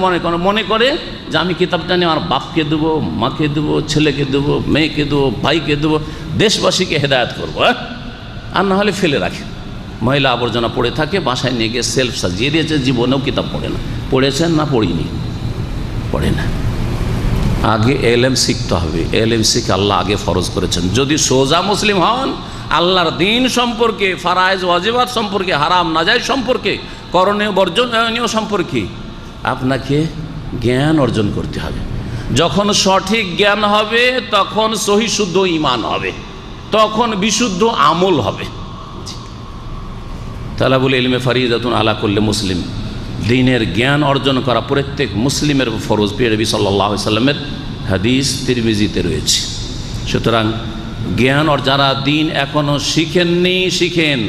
মনে করে যে আমি কিতাবটা নিয়ে আমার বাপকে দেবো, মাকে দেবো, ছেলেকে দেবো, মেয়েকে দেবো, ভাইকে দেবো, দেশবাসীকে হেদায়েত করবো, আর না হলে ফেলে রাখে। ময়লা আবর্জনা পড়ে থাকে, বাসায় নিয়ে গিয়ে সেলফ সাজিয়ে দিয়েছে, জীবনেও কিতাব পড়ে না। পড়েছেন না পড়িনি? পড়ে না। আগে এলেম শিখতে হবে, এলেম শিখে আল্লাহ আগে ফরজ করেছেন। যদি সোজা মুসলিম হন, আল্লাহর দিন সম্পর্কে, ফারায়েজ ওয়াজিবাত সম্পর্কে, হারাম নাজায়েজ সম্পর্কে, করণীয় বর্জনীয় সম্পর্কে আপনাকে জ্ঞান অর্জন করতে হবে। যখন সঠিক জ্ঞান হবে তখন সহি শুদ্ধ ঈমান হবে, তখন বিশুদ্ধ আমল হবে। তালাবুল ইলমে ফারিদাতুন আলা কুল্লি মুসলিম, দ্বীনের জ্ঞান অর্জন করা প্রত্যেক মুসলিমের ফরজ। প্রিয় নবী সাল্লাল্লাহু আলাইহি সাল্লামের হাদিস তিরমিজিতে রয়েছে। সুতরাং জ্ঞান, আর যারা দ্বীন এখনও শিখেননি শিখেন,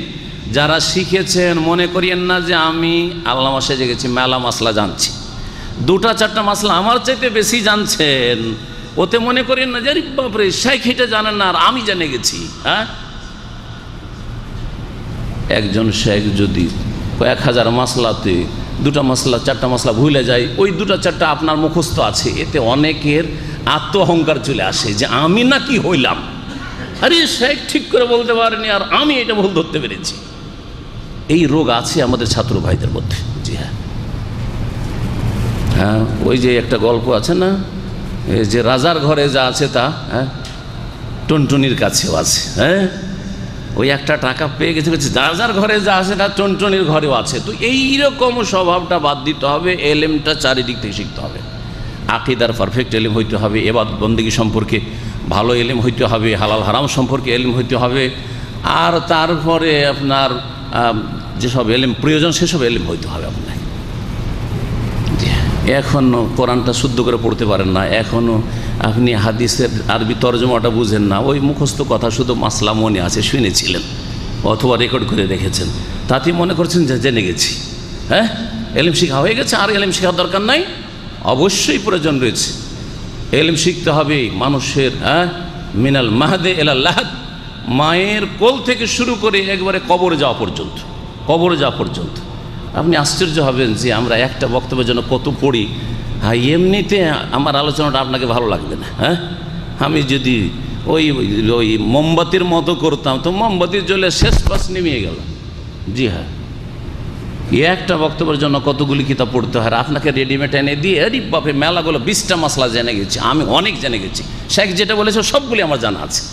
যারা শিখেছেন মনে করিয়েন না যে আমি আল্লামা সেজে গেছি, মেলা মাসলা জানছি, 2-4টা মাসলা আমার চাইতে বেশি জানছেন, ওতে মনে করিয়েন না যে আরে বাপরে শেখ এটা জানেন না আর আমি জেনে গেছি। হ্যাঁ, একজন শেখ যদি 1000 মাসলাতে 2টা মাসলা 4টা মাসলা ভুলে যায়, ওই 2টা-4টা আপনার মুখস্থ আছে, এতে অনেকের আত্ম অহংকার চলে আসে যে আমি না কি হইলাম, আরে শেখ ঠিক করে বলতে পারেনি আর আমি এটা ভুল ধরতে পেরেছি। এই রোগ আছে আমাদের ছাত্র ভাইদের মধ্যে। জি হ্যাঁ, হ্যাঁ, ওই যে একটা গল্প আছে না, যে রাজার ঘরে যা আছে তা টুনটুনির কাছেও আছে। হ্যাঁ, ওই একটা টাকা পেয়ে গেছে, রাজার ঘরে যা আছে তা টুনটুনির ঘরেও আছে। তো এইরকম স্বভাবটা বাদ দিতে হবে, এলেমটা চারিদিক থেকে শিখতে হবে। আকীদার পারফেক্ট এলেম হইতে হবে, ইবাদত বন্দেগী সম্পর্কে ভালো এলেম হইতে হবে, হালাল হারাম সম্পর্কে এলেম হইতে হবে, আর তারপরে আপনার যেসব এলেম প্রয়োজন সেসব এলেম হইতে হবে আপনার। এখনও কোরআনটা শুদ্ধ করে পড়তে পারেন না, এখনও আপনি হাদিসের আরবি তর্জমাটা বুঝেন না, ওই মুখস্থ কথা শুধু মাসলা মনে আছে, শুনেছিলেন অথবা রেকর্ড করে রেখেছেন, তাতেই মনে করছেন যে জেনে গেছি। হ্যাঁ, এলেম শিখা হয়ে গেছে, আর এলেম শেখার দরকার নাই? অবশ্যই প্রয়োজন রয়েছে। এলেম শিখতে হবে মানুষের, মিনাল মাহদে ইলাল লাহাদ, মায়ের কোল থেকে শুরু করে একবারে কবরে যাওয়া পর্যন্ত, কবরে যাওয়া পর্যন্ত। আপনি আশ্চর্য হবেন যে আমরা একটা বক্তব্যের জন্য কত পড়ি। হ্যাঁ, এমনিতে আমার আলোচনাটা আপনাকে ভালো লাগবে না। হ্যাঁ, আমি যদি ওই ওই মোমবাতির মতো করতাম তো মোমবাতির জ্বলে শেষ পাশ নেমে গেল। জি হ্যাঁ, একটা বক্তব্যের জন্য কতগুলি কিতাব পড়তে হয়। আপনাকে রেডিমেড এনে দিয়ে আরে বাপে মেলাগুলো 20টা মাসলা জেনে গেছি, আমি অনেক জেনে গেছি, শেখ যেটা বলেছে সবগুলি আমার জানা আছে,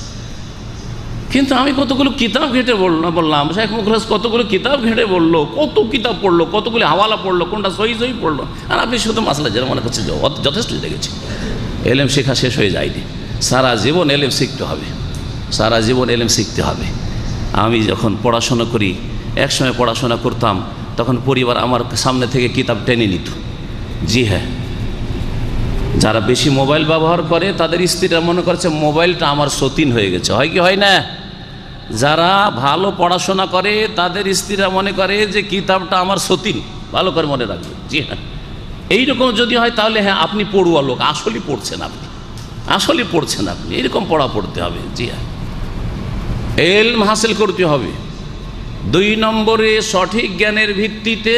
কিন্তু আমি কতগুলো কিতাব ঘেটে বললাম, শেখ মুখলেস কতগুলো কিতাব ঘেটে বললো, কত কিতাব পড়লো, কতগুলি হাওয়ালা পড়লো, কোনটা সহি সহি পড়লো, আর আপনি শুধু মাসলা যেটা মনে করছেন যথেষ্ট দেখেছি। এলেম শেখা শেষ হয়ে যায়নি, সারা জীবন এলেম শিখতে হবে, সারা জীবন এলেম শিখতে হবে। আমি যখন পড়াশোনা করি, একসময় পড়াশোনা করতাম, তখন পরিবার আমার সামনে থেকে কিতাব টেনে নিত। জি হ্যাঁ, যারা বেশি মোবাইল ব্যবহার করে তাদের স্ত্রীরা মনে করছে মোবাইলটা আমার সতীন হয়ে গেছে, হয় কি হয় না? যারা ভালো পড়াশোনা করে তাদের স্ত্রীরা মনে করে যে কিতাবটা আমার সতীন, ভালো করে মনে রাখবে। জি হ্যাঁ, এইরকম যদি হয় তাহলে হ্যাঁ আপনি পড়ুয়া লোক, আসলেই পড়ছেন আপনি, আসলেই পড়ছেন আপনি, এরকম পড়া পড়তে হবে। জি হ্যাঁ, এলম হাসিল করতে হবে। 2 নম্বরে সঠিক জ্ঞানের ভিত্তিতে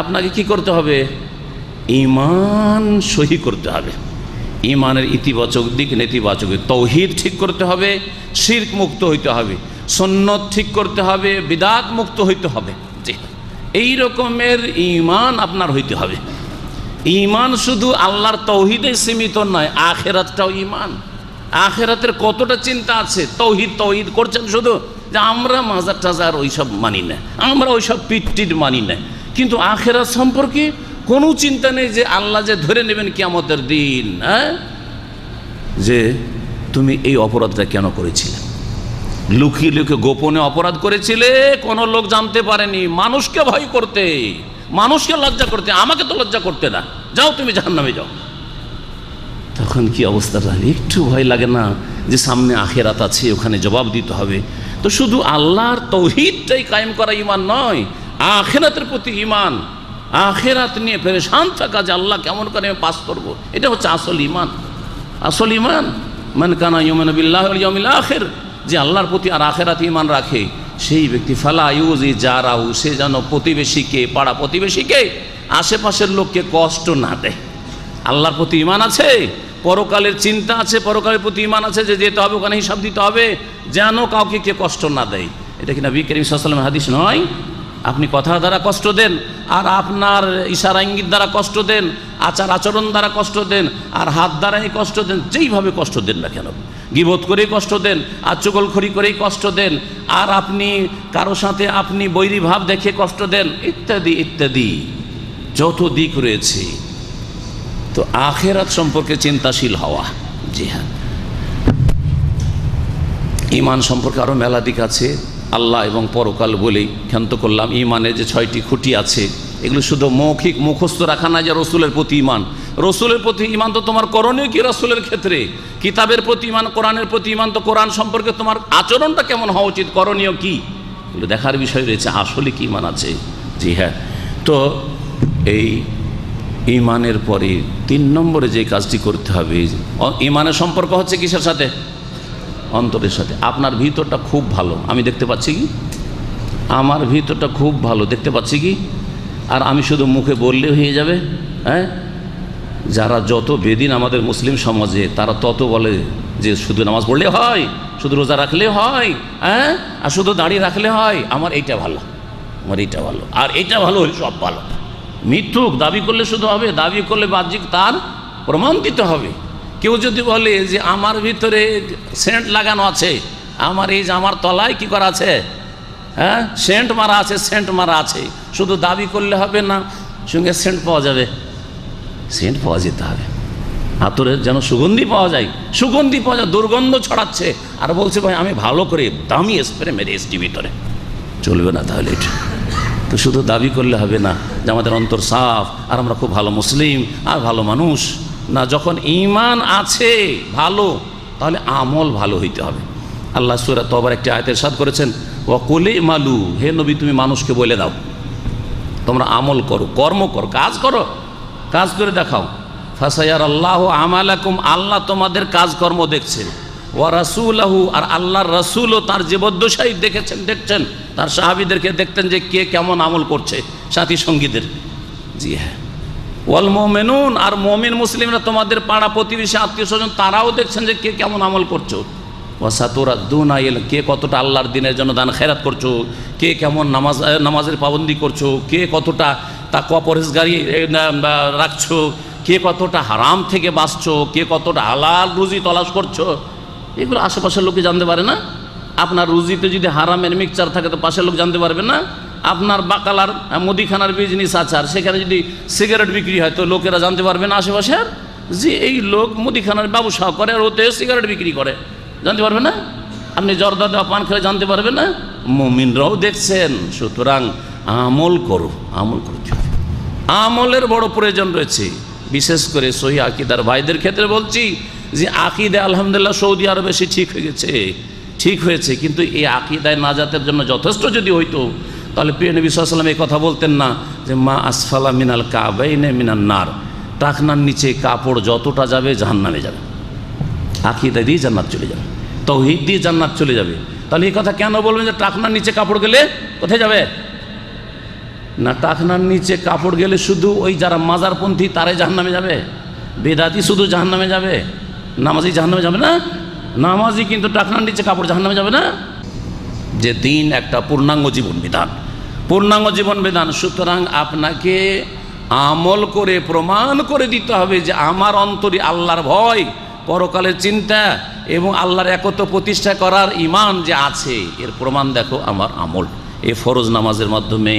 আপনাকে কি করতে হবে? ঈমান সহি করতে হবে। ঈমানের ইতিবাচক দিক, নেতিবাচক দিক, তাওহীদ ঠিক করতে হবে, শিরক মুক্ত হইতে হবে, সুন্নত ঠিক করতে হবে, বিদআত মুক্ত হইতে হবে। জি, এই রকমের ঈমান আপনার হইতে হবে। ঈমান শুধু আল্লাহর তাওহীদে সীমিত নয়, আখিরাতটাও ঈমান। আখিরাতের কতটা চিন্তা আছে। তাওহীদ তাওহীদ করছেন শুধু, যে আমরা মাজার টাজার ওইসব মানি না, আমরা ওইসব পিট মানি না, কিন্তু আখিরাত সম্পর্কে কোনো চিন্তা নেই যে আল্লাহ যে ধরে নেবেন কিয়ামতের দিন, যে তুমি এই অপরাধটা কেন করেছিলে, লুকিয়ে লুকিয়ে গোপনে অপরাধ করেছিলে, কোনো লোক জানতে পারেনি, মানুষকে ভয় করতে, মানুষকে লজ্জা করতে, আমাকে তো লজ্জা করতে না, যাও তুমি জাহান্নামে যাও। তখন কি অবস্থা তাহলে? একটু ভয় লাগে না যে সামনে আখিরাত আছে, ওখানে জবাব দিতে হবে? তো শুধু আল্লাহর তাওহীদটাই কায়েম করা ঈমান নয়, আখিরাতের প্রতি ঈমান, আখিরাত নিয়ে পেরেশান থাকা যে আল্লাহ কেমন করে আমি পাস করবো, এটা হচ্ছে আসল ঈমান। আসল ঈমান মান কানা ইউমিনু বিল্লাহি ওয়াল ইয়াউমিল আখির, যে আল্লাহর প্রতি আর আখিরাতে ঈমান রাখে সেই ব্যক্তি ফালা ইউজি জারাহু, সে যেন প্রতিবেশীকে, পাড়া প্রতিবেশীকে, আশেপাশের লোককে কষ্ট না দেয়। আল্লাহর প্রতি ঈমান আছে, পরকালের চিন্তা আছে, পরকালের প্রতি ঈমান আছে, যে যেতে হবে ওখানে হিসাব দিতে হবে, যেন কাউকে কে কষ্ট না দেয়। এটা কি নবী করিম সাল্লাল্লাহু আলাইহি ওয়াসাল্লামের হাদিস নয়? আপনি কথা দ্বারা কষ্ট দেন, আর আপনার ইশারা ইঙ্গিত দ্বারা কষ্ট দেন, আচার আচরণ দ্বারা কষ্ট দেন, আর হাত দ্বারাই কষ্ট দেন, যেইভাবে কষ্ট দেন না কেন, গীবত করেই কষ্ট দেন, আর চুগলখড়ি করেই কষ্ট দেন, আর আপনি কারো সাথে আপনি বৈরী ভাব দেখে কষ্ট দেন, ইত্যাদি ইত্যাদি যত দিক রয়েছে। তো আখিরাত সম্পর্কে চিন্তাশীল হওয়া, জি হ্যাঁ। ঈমান সম্পর্কে আরও মেলা দিক আছে, আল্লাহ এবং পরকাল বলেই ক্ষান্ত করলাম। ঈমানের যে 6টি খুঁটি আছে, এগুলো শুধু মৌখিক মুখস্থ রাখা না যে রসুলের প্রতি ঈমান। রসুলের প্রতি ঈমান তো তোমার করণীয় কি রসুলের ক্ষেত্রে, কিতাবের প্রতি ঈমান, কোরআনের প্রতি ঈমান, তো কোরআন সম্পর্কে তোমার আচরণটা কেমন হওয়া উচিত, করণীয় কি, এগুলো দেখার বিষয় রয়েছে, আসলে কি ঈমান আছে। জি হ্যাঁ। তো এই ঈমানের পরে 3 নম্বরে যে কাজটি করতে হবে, ঈমানের সম্পর্ক হচ্ছে কিসের সাথে? অন্তরের সাথে। আপনার ভিতরটা খুব ভালো, আমি দেখতে পাচ্ছি কি? আমার ভিতরটা খুব ভালো দেখতে পাচ্ছি কি? আর আমি শুধু মুখে বললে হয়ে যাবে? হ্যাঁ, যারা যত বেদিন আমাদের মুসলিম সমাজে, তারা তত বলে যে শুধু নামাজ পড়লে হয়, শুধু রোজা রাখলে হয়, হ্যাঁ, আর শুধু দাঁড়িয়ে রাখলে হয়। আমার এইটা ভালো, আমার এইটা ভালো, আর এইটা ভালো হলে সব ভালো। মিথ্যুক দাবি করলে শুধু হবে, দাবি করলে বাহ্যিক তার প্রমাণ দিতে হবে। কেউ যদি বলে যে আমার ভিতরে সেন্ট লাগানো আছে, আমার এই যে আমার তলায় কি করা আছে, হ্যাঁ, সেন্ট মারা আছে, সেন্ট মারা আছে, শুধু দাবি করলে হবে না, সঙ্গে সেন্ট পাওয়া যাবে, সেন্ট পাওয়া যেতে হবে, আতরের যেন সুগন্ধি পাওয়া যায়, সুগন্ধি পাওয়া যায়, দুর্গন্ধ ছড়াচ্ছে আর বলছে ভাই আমি ভালো করে দামি স্প্রে মেরে এসছি ভিতরে, চলবে না। তাহলে এটা তো শুধু দাবি করলে হবে না যে আমাদের অন্তর সাফ আর আমরা খুব ভালো মুসলিম আর ভালো মানুষ না। যখন ঈমান আছে ভালো, তাহলে আমল ভালো হইতে হবে। আল্লাহ সূরা তওবার একটি আয়াতে ইরশাদ করেছেন, ওয়াকুলি মালু, হে নবী তুমি মানুষকে বলে দাও তোমরা আমল করো, কর্ম করো, কাজ করো, কাজ করে দেখাও। ফাসায়ার আল্লাহ আমালাকুম, আল্লাহ তোমাদের কাজকর্ম দেখছেন। ওয়া রাসূলুহু, আর আল্লাহর রাসূলও তার জীবদ্দশায় দেখছেন তার সাহাবীদেরকে দেখতেন যে কে কেমন আমল করছে, সাথী সঙ্গীদের। জি হ্যাঁ। ওয়াল মুমিনুন, আর মুমিন মুসলিমরা তোমাদের পাড়া প্রতিবেশী আত্মীয় স্বজন তারাও দেখছেন যে কে কেমন আমল করছো। ওয়া সাতুরাদ্দুনা ইলা, কে কতটা আল্লাহর দিনের জন্য দান খেরাত করছো, কে কেমন নামাজের পাবন্দি করছো, কে কতটা তাকওয়া পরহেজগারি রাখছো, কে কতটা হারাম থেকে বাঁচছো, কে কতটা হালাল রুজি তলাশ করছো, এগুলো আশেপাশের লোকে জানতে পারে না। আপনার রুজিতে যদি হারামের মিক্সচার থাকে তো পাশের লোক জানতে পারবে না। আপনার বাকালার মুদিখানার বিজনেস আছে, আর সেখানে যদি সিগারেট বিক্রি হয় তো লোকেরা জানতে পারবে না আশেপাশের যে এই লোক মুদিখানার ব্যবসা করে আর ওতে সিগারেট বিক্রি করে, জানতে পারবে না। আপনি জর্দা দেওয়া পান খেলে জানতে পারবে না, মুমিনরাও দেখছেন। সুতরাং আমল করো, আমল করতে হবে, আমলের বড় প্রয়োজন রয়েছে। বিশেষ করে সহি আকীদার ভাইদের ক্ষেত্রে বলছি যে আকীদা আলহামদুলিল্লাহ সৌদি আরবে বেশি ঠিক হয়ে গেছে, ঠিক হয়েছে, কিন্তু এই আকীদায় নাজাতের জন্য যথেষ্ট যদি হইতো তাহলে প্রিয় নবী সাল্লাল্লাহু আলাইহি ওয়াসাল্লাম এই কথা বলতেন না যে মা আসফালা মিনাল কাবাইনে মিনান নার, টাকনার নিচে কাপড় যতটা যাবে জাহান্নামে যাবে। আকীদা দিয়ে জান্নাত চলে যাবে, তাওহীদ দিয়ে জান্নাত চলে যাবে। তাহলে এই কথা কেন বলবেন যে টাকনার নিচে কাপড় গেলে কোথায় যাবে? না, টাকনার নিচে কাপড় গেলে শুধু ওই যারা মাজারপন্থী তারাই জাহান্নামে যাবে, বেদাতি শুধু জাহান্নামে যাবে, নামাজি জাহান্নামে যাবে না। নামাজি কিন্তু টাকনার নিচে কাপড় জাহান্নামে যাবে না। যে দিন একটা পূর্ণাঙ্গ জীবন বিধান, পূর্ণাঙ্গ জীবন বিধান। সুতরাং আপনাকে আমল করে প্রমাণ করে দিতে হবে যে আমার অন্তরে আল্লাহর ভয়, পরকালের চিন্তা এবং আল্লাহর একত্ব প্রতিষ্ঠা করার ঈমান যে আছে, এর প্রমাণ দেখো আমার আমল। এই ফরজ নামাজের মাধ্যমে,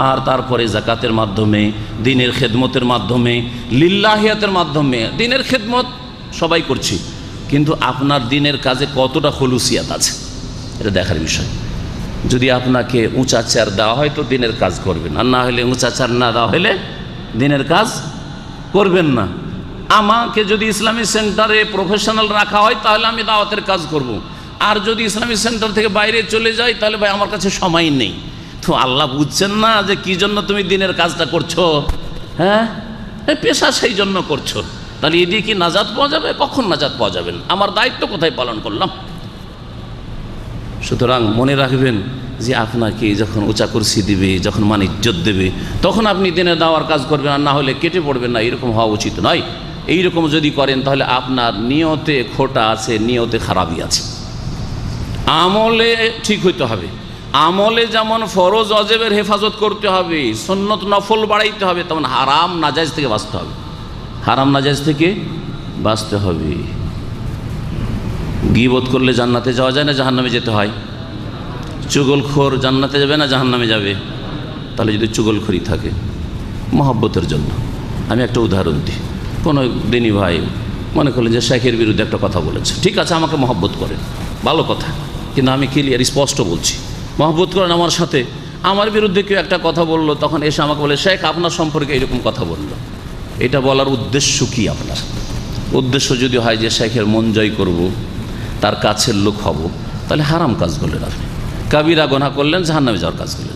আর তারপরে যাকাতের মাধ্যমে, দিনের খেদমতের মাধ্যমে, লিল্লাহিয়াতের মাধ্যমে। দিনের খেদমত সবাই করছি, কিন্তু আপনার দিনের কাজে কতটা খুলুসিয়াত আছে এটা দেখার বিষয়। যদি আপনাকে উঁচা চেয়ার দেওয়া হয় তো দিনের কাজ করবেন, আর না হলে উঁচা চেয়ার না দেওয়া হলে দিনের কাজ করবেন না। আমাকে যদি ইসলামী সেন্টারে প্রফেশনাল রাখা হয় তাহলে আমি দাওয়াতের কাজ করব, আর যদি ইসলামী সেন্টার থেকে বাইরে চলে যাই তাহলে ভাই আমার কাছে সময় নেই। তো আল্লাহ বুঝছেন না যে কি জন্য তুমি দিনের কাজটা করছো? হ্যাঁ, পেশা সেই জন্য করছো, তাহলে এদিকে কি নাজাত পাওয়া যাবে? কখন নাজাত পাওয়া যাবে না? আমার দায়িত্ব কোথায় পালন করলাম? সুতরাং মনে রাখবেন যে আপনাকে যখন উঁচা কুরসি দিবে, যখন মান ইজ্জত দেবে, তখন আপনি দিনে দাওয়ার কাজ করবেন, আর না হলে কেটে পড়বেন না। এরকম হওয়া উচিত নয়। এইরকম যদি করেন তাহলে আপনার নিয়তে খোটা আছে, নিয়তে খারাপই আছে। আমলে ঠিক হইতে হবে। আমলে যেমন ফরজ অজেবের হেফাজত করতে হবে, সুন্নত নফল বাড়াইতে হবে, তেমন হারাম নাজায়েজ থেকে বাঁচতে হবে। হারাম নাজায়েজ থেকে বাঁচতে হবে। গীবত করলে জান্নাতে যাওয়া যায় না জাহান্নামে যেতে হয়? চুগলখোর জান্নাতে যাবে না জাহান্নামে যাবে? তাহলে যদি চুগলখোরি থাকে, মহব্বতের জন্য আমি একটা উদাহরণ দিই। কোনো দিনী ভাই মনে করলেন যে শেখের বিরুদ্ধে একটা কথা বলেছে, ঠিক আছে আমাকে মহব্বত করেন, ভালো কথা, কিন্তু আমি ক্লিয়ার স্পষ্ট বলছি, মহব্বত করেন আমার সাথে। আমার বিরুদ্ধে কেউ একটা কথা বললো, তখন এসে আমাকে বলে শেখ আপনার সম্পর্কে এরকম কথা বললো। এটা বলার উদ্দেশ্য কি আপনার? উদ্দেশ্য যদি হয় যে শেখের মন জয় করবো, তার কাছের লোক হব, তাহলে হারাম কাজ করলেন আপনি, কাবিরা গুনাহ করলেন, জাহান্নামে যাওয়ার কাজ করলেন।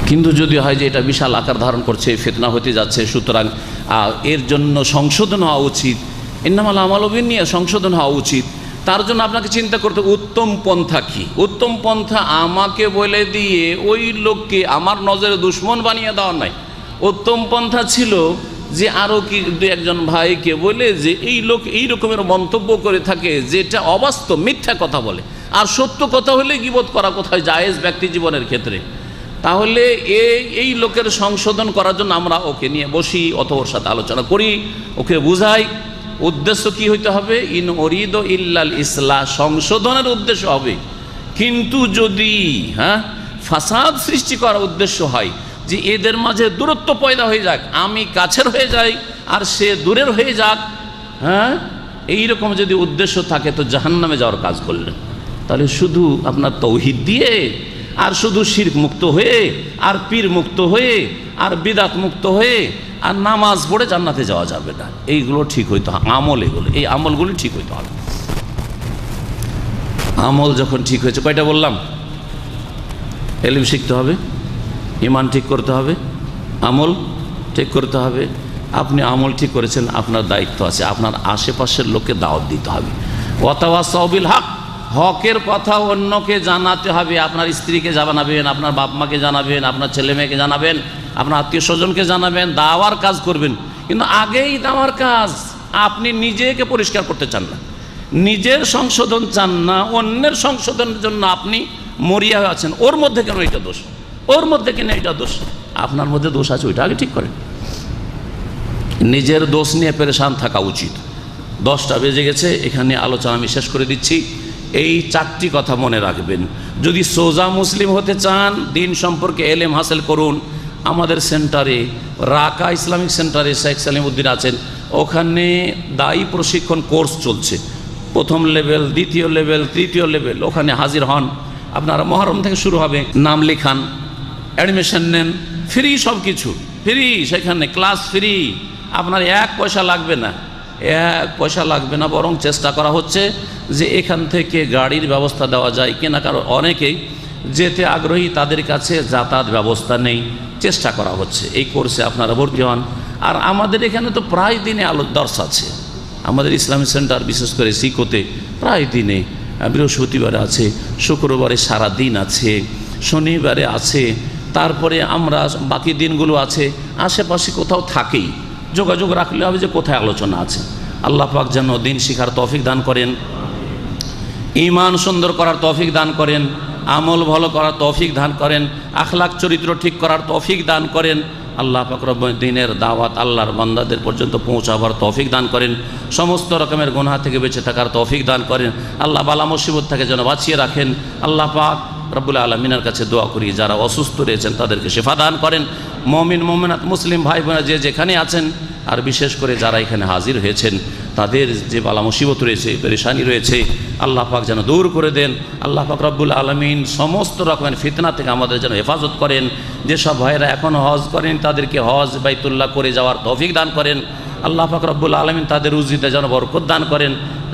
কিন্তু যদি হয় যে এটা বিশাল আকার ধারণ করছে, ফিতনা হতে যাচ্ছে, সুতরাং এর জন্য সংশোধন হওয়া উচিত, ইন্নামাল আমালু বিন্নিয়াত, সংশোধন হওয়া উচিত। তার জন্য আপনাকে চিন্তা করতে উত্তম পন্থা কি? উত্তম পন্থা আমাকে বলে দিয়ে ওই লোককে আমার নজরে দুশমন বানিয়ে দেওয়া নয়। উত্তম পন্থা ছিল যে আরও কি দু একজন ভাইকে বলে যে এই লোক এই রকমের মন্তব্য করে থাকে যেটা অবাস্তব, মিথ্যা কথা বলে, আর সত্য কথা হলে গীবত করা কোথায় জায়েজ ব্যক্তি জীবনের ক্ষেত্রে। তাহলে এই লোকের সংশোধন করার জন্য আমরা ওকে নিয়ে বসি, অথবা ওর সাথে আলোচনা করি, ওকে বুঝাই। উদ্দেশ্য কি হইতে হবে? ইন উরিদু ইল্লাল ইসলাহ, সংশোধনের উদ্দেশ্য হবে। কিন্তু যদি ফাসাদ সৃষ্টি করার উদ্দেশ্য হয় যে এদের মাঝে দূরত্ব পয়দা হয়ে যাক, আমি কাছের হয়ে যাই আর সে দূরের হয়ে যাক, এইরকম যদি উদ্দেশ্য থাকে তো জাহান্নামে যাওয়ার কাজ করলেন। তাহলে শুধু আপনার তৌহিদ দিয়ে আর শুধু শিরক মুক্ত হয়ে আর পীর মুক্ত হয়ে আর বিদাত মুক্ত হয়ে আর নামাজ পড়ে জান্নাতে যাওয়া যাবে না। এইগুলো ঠিক হইতে হবে, আমল এগুলো, এই আমলগুলি ঠিক হইতে হবে। আমল যখন ঠিক হয়েছে, কয়টা বললাম? ইলম শিখতে হবে, ঈমান ঠিক করতে হবে, আমল ঠিক করতে হবে। আপনি আমল ঠিক করেছেন, আপনার দায়িত্ব আছে আপনার আশেপাশের লোককে দাওয়াত দিতে হবে। ওয়াতাওয়াসাউ বিল হক, হকের কথা অন্যকে জানাতে হবে। আপনার স্ত্রীকে জানাবেন, আপনার বাপ মাকে জানাবেন, আপনার ছেলে মেয়েকে জানাবেন, আপনার আত্মীয় স্বজনকে জানাবেন, দাওয়ার কাজ করবেন। কিন্তু আগেই দাওয়ার কাজ, আপনি নিজেকে পরিষ্কার করতে চান না, নিজের সংশোধন চান না, অন্যের সংশোধনের জন্য আপনি মরিয়া হয়ে আছেন। ওর মধ্যে কেন এটা দোষ, ওর মধ্যে কেন এটা দোষ? আপনার মধ্যে দোষ আছে, ওইটা আগে ঠিক করেন। নিজের দোষ নিয়ে পেরেশান থাকা উচিত। 10টা বেজে গেছে, এখানে আলোচনা আমি শেষ করে দিচ্ছি। এই 4টি কথা মনে রাখবেন। যদি সোজা মুসলিম হতে চান, দিন সম্পর্কে এলেম হাসিল করুন। আমাদের সেন্টারে, রাকা ইসলামিক সেন্টারে শেখ সালিমউদ্দিন আছেন, ওখানে দায়ী প্রশিক্ষণ কোর্স চলছে। 1ম লেভেল, 2য় লেভেল, 3য় লেভেল। ওখানে হাজির হন। আপনারা মহরম থেকে শুরু হবে, নাম লেখান, অ্যাডমিশন নেন, ফ্রি, সব কিছু ফ্রি, সেখানে ক্লাস ফ্রি। আপনার 1 পয়সা লাগবে না, 1 পয়সা লাগবে না। বরং চেষ্টা করা হচ্ছে যে এখান থেকে গাড়ির ব্যবস্থা দেওয়া যায় কিনা, কারণ অনেকেই যেতে আগ্রহী, তাদের কাছে যাতায়াত ব্যবস্থা নেই। চেষ্টা করা হচ্ছে এই কোর্সে আপনারা ভর্তি হন। আর আমাদের এখানে তো প্রায় দিনে দর্শ আছে। আমাদের ইসলামিক সেন্টার বিশেষ করে সিকোতে প্রায় দিনে, বৃহস্পতিবারে আছে, শুক্রবারে সারা দিন আছে, শনিবারে আছে, তারপরে আমরা বাকি দিনগুলো আছে। আশেপাশে কোথাও থাকেই, যোগাযোগ রাখলে হবে যে কোথায় আলোচনা আছে। আল্লাহ পাক যেন দিন শিখার তৌফিক দান করেন, ঈমান সুন্দর করার তৌফিক দান করেন, আমল ভালো করার তৌফিক দান করেন, আখলাক চরিত্র ঠিক করার তৌফিক দান করেন। আল্লাহ পাক রব্বুল দিনের দাওয়াত আল্লাহর বান্দাদের পর্যন্ত পৌঁছাবার তৌফিক দান করেন। সমস্ত রকমের গুনাহ থেকে বেঁচে থাকার তৌফিক দান করেন। আল্লাহ বালা মুসিবত থেকে যেন বাঁচিয়ে রাখেন। আল্লাহ পাক রব্বুল আলামিনের কাছে দোয়া করি, যারা অসুস্থ রয়েছেন তাদেরকে শিফা দান করেন। মুমিন মুমিনাত মুসলিম ভাই বোনেরা যে যেখানে আছেন, আর বিশেষ করে যারা এখানে হাজির হয়েছেন, তাদের যে বালা মুসিবত রয়েছে, পেরেশানি রয়েছে, আল্লাহ পাক যেন দূর করে দেন। আল্লাহ পাক রব্বুল আলামিন সমস্ত রকমের ফিতনা থেকে আমাদের যেন হেফাজত করেন। যেসব ভাইরা এখনও হজ করেন তাদেরকে হজ বাইতুল্লাহ করে যাওয়ার তৌফিক দান করেন। আল্লাহ পাক রব্বুল আলামিন তাদের রুজিতে যেন বরকত দান করেন।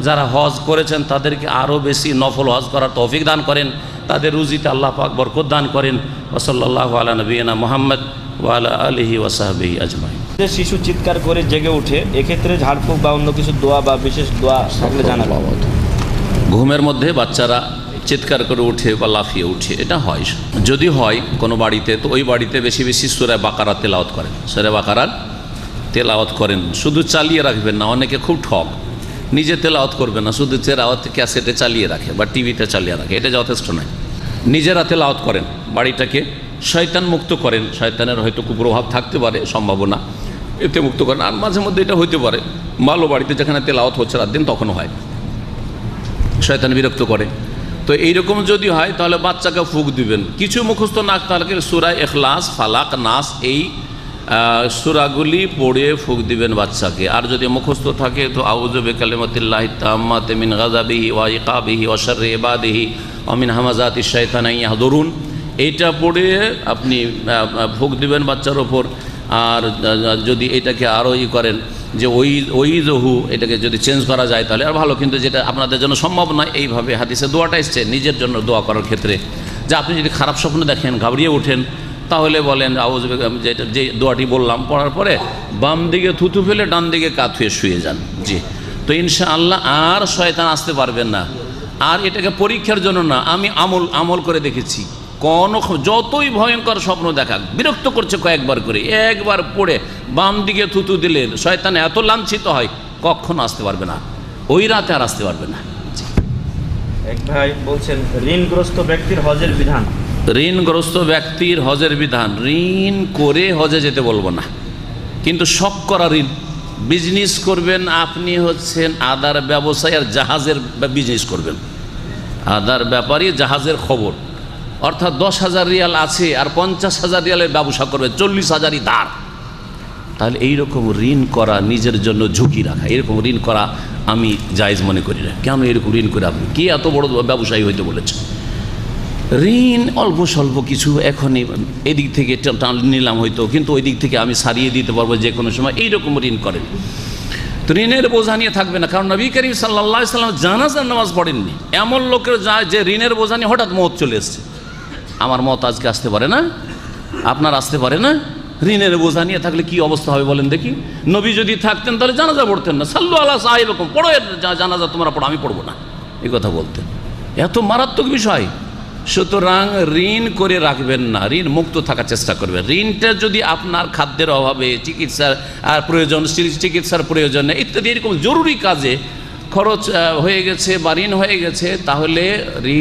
যারা হজ করেছেন তাদেরকে আরও বেশি নফল হজ করার তৌফিক দান করেন, তাদের রুজিতে আল্লাহ পাক বরকত দান করেন। ওয়া সাল্লাল্লাহু আলা নবিয়িনা মুহাম্মদ ওয়া আলা আলিহি ওয়া সাহবিহি আজমাইন। যে শিশু চিৎকার করে জেগে ওঠে, এক্ষেত্রে ঝাড়ফুঁক বা অন্য কিছু দোয়া বা বিশেষ দোয়া থাকলে জানাবো। ঘুমের মধ্যে বাচ্চারা চিৎকার করে উঠে বা লাফিয়ে উঠে, এটা হয়। যদি হয় কোনো বাড়িতে, তো ওই বাড়িতে বেশি বেশি সূরা বাকারা তেলাওয়াত করেন, সূরা বাকারার তেলাওয়াত করেন। শুধু চালিয়ে রাখবেন না, অনেকে খুব ঠক, নিজে তেলাওয়াত করবে না, শুধু তেলাওয়াত ক্যাসেটে চালিয়ে রাখে বা টিভিতে চালিয়ে রাখে, এটা যথেষ্ট নয়। নিজেরা তেলাওয়াত করেন, বাড়িটাকে শয়তান মুক্ত করেন। শয়তানের হয়তো কুপ্রভাব থাকতে পারে, সম্ভাবনা, এতে মুক্ত করেন। আর মাঝে মধ্যে এটা হইতে পারে ভালো বাড়িতে যেখানে তেলাওয়াত হচ্ছে রাত দিন, তখন হয় শয়তান বিরক্ত করে। তো এইরকম যদি হয় তাহলে বাচ্চাকে ফুঁক দিবেন। কিছু মুখস্থ না থাকলে সূরা ইখলাস, ফালাক, নাস এই সূরাগুলি পড়ে ফুঁক দিবেন বাচ্চাকে। আর যদি মুখস্থ থাকে তো আউযু বিকালিমাতিল্লাহি তাম্মাতি মিন গাযাবিহি ওয়া ইকাবিহি ওয়া শাররি ইবাদিহি ওয়া মিন হামাযাতিশ শাইতানি ইয়াহদুরুন, এইটা পড়ে আপনি ফুঁক দিবেন বাচ্চার ওপর। আর যদি এটাকে আরও করেন যে ওই জহু, এটাকে যদি চেঞ্জ করা যায় তাহলে আর ভালো। কিন্তু যেটা আপনাদের জন্য সম্ভব নয়, এইভাবে হাদিসে দোয়াটা এসছে নিজের জন্য দোয়া করার ক্ষেত্রে, যে আপনি যদি খারাপ স্বপ্ন দেখেন, ঘাবড়িয়ে ওঠেন, তাহলে বলেন যেটা যে দোয়াটি বললাম পড়ার পরে বাম দিকে থুতু ফেলে ডান দিকে কাত হয়ে শুয়ে যান। জি, তো ইনশাআল্লাহ আর শয়তান আসতে পারবেন না। আর এটাকে পরীক্ষার জন্য না, আমি আমল করে দেখেছি, যতই ভয়ঙ্কর স্বপ্ন দেখা বিরক্ত করছে কয়েকবার করে, একবার পড়ে বাম দিকে থুতু দিলে শয়তান এত লাঞ্ছিত হয়, কখনো আসতে পারবে না, ওই রাতে আর আসতে পারবে না। এক ভাই বলছেন, ঋণগ্রস্ত ব্যক্তির হজের বিধান। ঋণগ্রস্ত ব্যক্তির হজের বিধান, ঋণ করে হজে যেতে বলবো না, কিন্তু শখ করা ঋণ। বিজনেস করবেন, আপনি হচ্ছেন আদার ব্যবসায় আর জাহাজের বিজনেস করবেন, আদার ব্যাপারী, জাহাজের খবর, অর্থাৎ 10,000 রিয়াল আছে আর 50,000 রিয়ালের ব্যবসা করবে, 40,000ই ধার, তাহলে এইরকম ঋণ করা, নিজের জন্য ঝুঁকি রাখা, এরকম ঋণ করা আমি জায়েজ মনে করি না। কেন এরকম ঋণ করে আপনি কে এত বড় ব্যবসায়ী হইতে বলেছে? ঋণ অল্প স্বল্প কিছু এখনই এদিক থেকে টান নিলাম হয়তো, কিন্তু ওই দিক থেকে আমি সারিয়ে দিতে পারবো যে কোনো সময়, এইরকম ঋণ করেন। তো ঋণের বোঝা নিয়ে থাকবে না, কারণ নবী করিম সাল্লাল্লাহু আলাইহি ওয়াসাল্লাম জানাজার নামাজ পড়েননি। এমন লোকের যায় যে ঋণের বোঝা নিয়ে হঠাৎ মওত চলে এসছে। আমার মত আজকে আসতে পারে না, আপনার আসতে পারে না। ঋণের বোঝা নিয়ে থাকলে কি অবস্থা হবে বলেন দেখি? নবী যদি থাকতেন তাহলে জানাজা পড়তেন না, সাল্লু আলা সাহিবকুম, পড়ো জানাজা, তোমরা পড়ো, আমি পড়বো না, এই কথা বলতেন। এত মারাত্মক বিষয়। সুতরাং ঋণ করে রাখবেন না, ঋণ মুক্ত থাকার চেষ্টা করবেন। ঋণটা যদি আপনার খাদ্যের অভাবে, চিকিৎসার প্রয়োজন, চিকিৎসার প্রয়োজন ইত্যাদি এরকম জরুরি কাজে খরচ হয়ে গেছে বা ঋণ হয়ে গেছে, তাহলে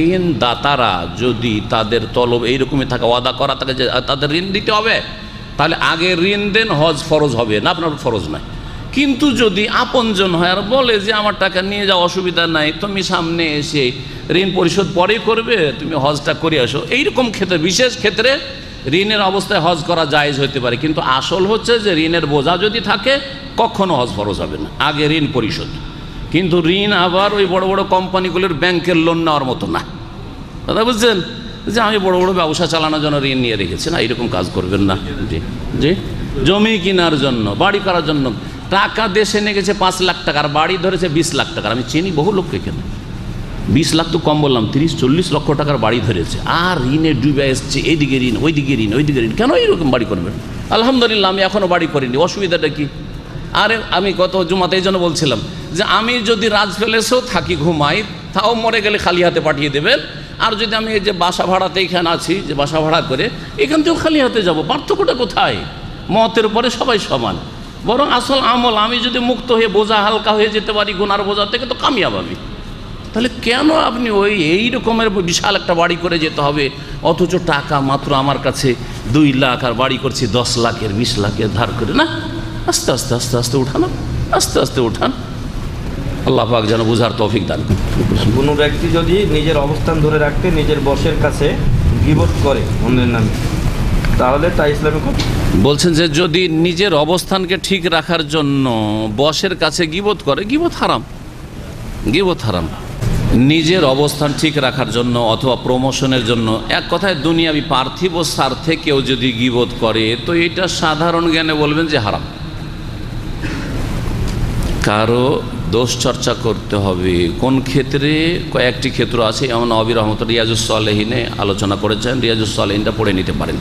ঋণ দাতারা যদি তাদের তলব এইরকমই থাকে, ওয়াদা করা থাকে যে তাদের ঋণ দিতে হবে, তাহলে আগে ঋণ দেন, হজ ফরজ হবে না, আপনার ফরজ নয়। কিন্তু যদি আপনজন হয় আর বলে যে আমার টাকা নিয়ে যাওয়া অসুবিধা নাই, তুমি সামনে এসে ঋণ পরিশোধ পরেই করবে, তুমি হজটা করে আসো, এইরকম ক্ষেত্রে, বিশেষ ক্ষেত্রে ঋণের অবস্থায় হজ করা জায়েজ হতে পারে। কিন্তু আসল হচ্ছে যে ঋণের বোঝা যদি থাকে কখনো হজ ফরজ হবে না, আগে ঋণ পরিশোধ। কিন্তু ঋণ আবার ওই বড় বড় কোম্পানিগুলোর ব্যাংকের লোন নেওয়ার মতো না, কথা বুঝছেন? যে আমি বড় বড় ব্যবসা চালানোর জন্য ঋণ নিয়ে রেখেছি, না, এরকম কাজ করবেন না। জি জি, জমি কেনার জন্য, বাড়ি করার জন্য টাকা দেশে নিয়ে গেছে 5 লাখ টাকা, আর বাড়ি ধরেছে 20 লাখ টাকার। আমি চিনি বহু লোককে, কেন 20 লাখ তো কম বললাম, 30-40 লক্ষ টাকার বাড়ি ধরেছে, আর ঋণে ডুবে এসছে, এইদিকে ঋণ, ওইদিকে ঋণ, ওইদিকে ঋণ। কেন এইরকম বাড়ি করবেন? আলহামদুলিল্লাহ আমি এখনও বাড়ি করিনি, অসুবিধাটা কি? আরে আমি গত জুমাতে এই জন্য বলছিলাম যে আমি যদি রাজ প্যালেসেও থাকি, ঘুমাই, তাও মরে গেলে খালি হাতে পাঠিয়ে দেবেন। আর যদি আমি এই যে বাসা ভাড়াতে এখানে আছি, যে বাসা ভাড়া করে, এখান থেকেও খালি হাতে যাব, পার্থক্যটা কোথায়? মতের পরে সবাই সমান। বরং আসল আমল, আমি যদি মুক্ত হয়ে বোঝা হালকা হয়ে যেতে পারি গুনার বোঝা থেকে, তো কামিয়াব আমি। তাহলে কেন আপনি এই রকমের বিশাল একটা বাড়ি করে যেতে হবে, অথচ টাকা মাত্র আমার কাছে 2 লাখ, আর বাড়ি করছি 10 লাখের 20 লাখের ধার করে? না, আস্তে আস্তে আস্তে আস্তে উঠানো, আস্তে আস্তে উঠান। আল্লাহ পাক যেন বুঝার তৌফিক দান করেন। কোনো ব্যক্তি যদি নিজের অবস্থান ধরে রাখতে নিজের বসের কাছে গীবত করে অন্যের নামে, তাহলে তা ইসলামে বলছেন যে যদি নিজের অবস্থানকে ঠিক রাখার জন্য বসের কাছে গীবত করে, গীবত হারাম, গীবত হারাম। নিজের অবস্থান ঠিক রাখার জন্য অথবা প্রমোশনের জন্য, এক কথায় দুনিয়াবি পার্থিব স্বার্থে কেউ যদি গীবত করে, তো এটা সাধারণ জ্ঞানে বলবেন যে হারাম। কারো দোষ চর্চা করতে হবে কোন ক্ষেত্রে? কয়েকটি ক্ষেত্র আছে, এমন নবী রহমতুল্লাহ রিয়াজুস সালেহিনে আলোচনা করেছেন, রিয়াজুস সালেহিনটা পড়ে নিতে পারেন।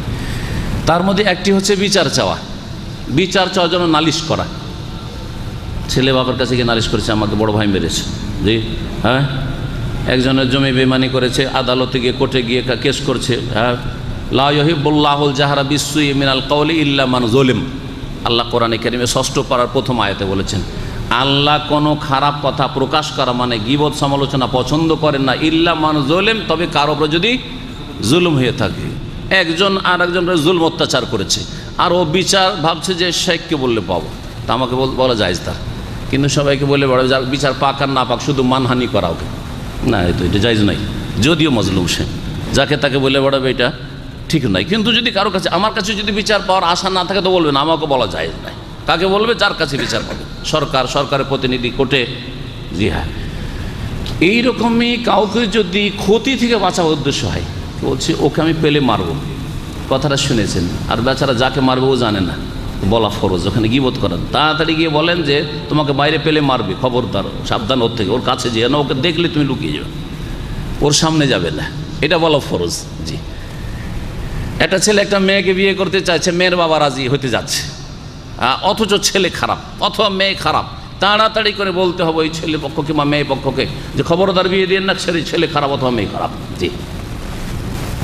তার মধ্যে একটি হচ্ছে বিচার চাওয়া, বিচার চাওয়ার জন্য নালিশ করা। ছেলে বাবার কাছে গিয়ে নালিশ করেছে আমাকে বড় ভাই মেরেছে, জি হ্যাঁ। একজনের জমি বেমানি করেছে, আদালতে গিয়ে কোর্টে গিয়ে কেস করছে, হ্যাঁ। লা ইউহিব্বুল্লাহুল জাহরা বিসসুই মিনাল কাওলি ইল্লা মান যালিম। আল্লাহ কোরআনে কারিমে 6ষ্ঠ পারার প্রথম আয়াতে বলেছেন, আল্লাহ কোনো খারাপ কথা প্রকাশ করা মানে গীবত সমালোচনা পছন্দ করেন না, ইল্লা মান যালিম, তবে কারো উপর যদি জুলুম হয়ে থাকে। একজন আর একজনের জুলম অত্যাচার করেছে, আর ও বিচার ভাবছে যে শেখকে বললে পাবো, তা আমাকে বলা যায় তার, কিন্তু সবাইকে বলে বড় যার বিচার পাক আর না পাক শুধু মানহানি করা ওকে না, তো এটা জায়েজ নাই। যদিও মজলুম সে, যাকে তাকে বলে বেড়াবে এটা ঠিক নাই। কিন্তু যদি কারো কাছে, আমার কাছে যদি বিচার পাওয়ার আশা না থাকে তো বলবে না, আমাকে বলা যায় নাই। কাকে বলবে? যার কাছে বিচার পাবে, সরকারের প্রতিনিধি, কোর্টে। জি হ্যাঁ, এইরকমই কাউকে যদি ক্ষতি থেকে বাঁচার উদ্দেশ্য হয়, বলছি ওকে আমি পেলে মারবো, কথাটা শুনেছেন, আর বেচারা যাকে মারবে ও জানে না, বলা ফরজ। ওখানে গীবত করেন, তাড়াতাড়ি গিয়ে বলেন যে তোমাকে বাইরে পেলে মারবে, খবরদার, সাবধান ওর থেকে, ওর কাছে যেয়ে না, ওকে দেখলে তুমি লুকিয়ে যাবে, ওর সামনে যাবে না, এটা বলা ফরজ। জি, একটা ছেলে একটা মেয়েকে বিয়ে করতে চাইছে, মেয়ের বাবা রাজি হতে যাচ্ছে, অথচ ছেলে খারাপ অথবা মেয়ে খারাপ, তাড়াতাড়ি করে বলতে হবে ওই ছেলে পক্ষকে বা মেয়ে পক্ষকে যে খবরদার বিয়ে দিয়ে না, ছেলে খারাপ অথবা মেয়ে খারাপ। জি,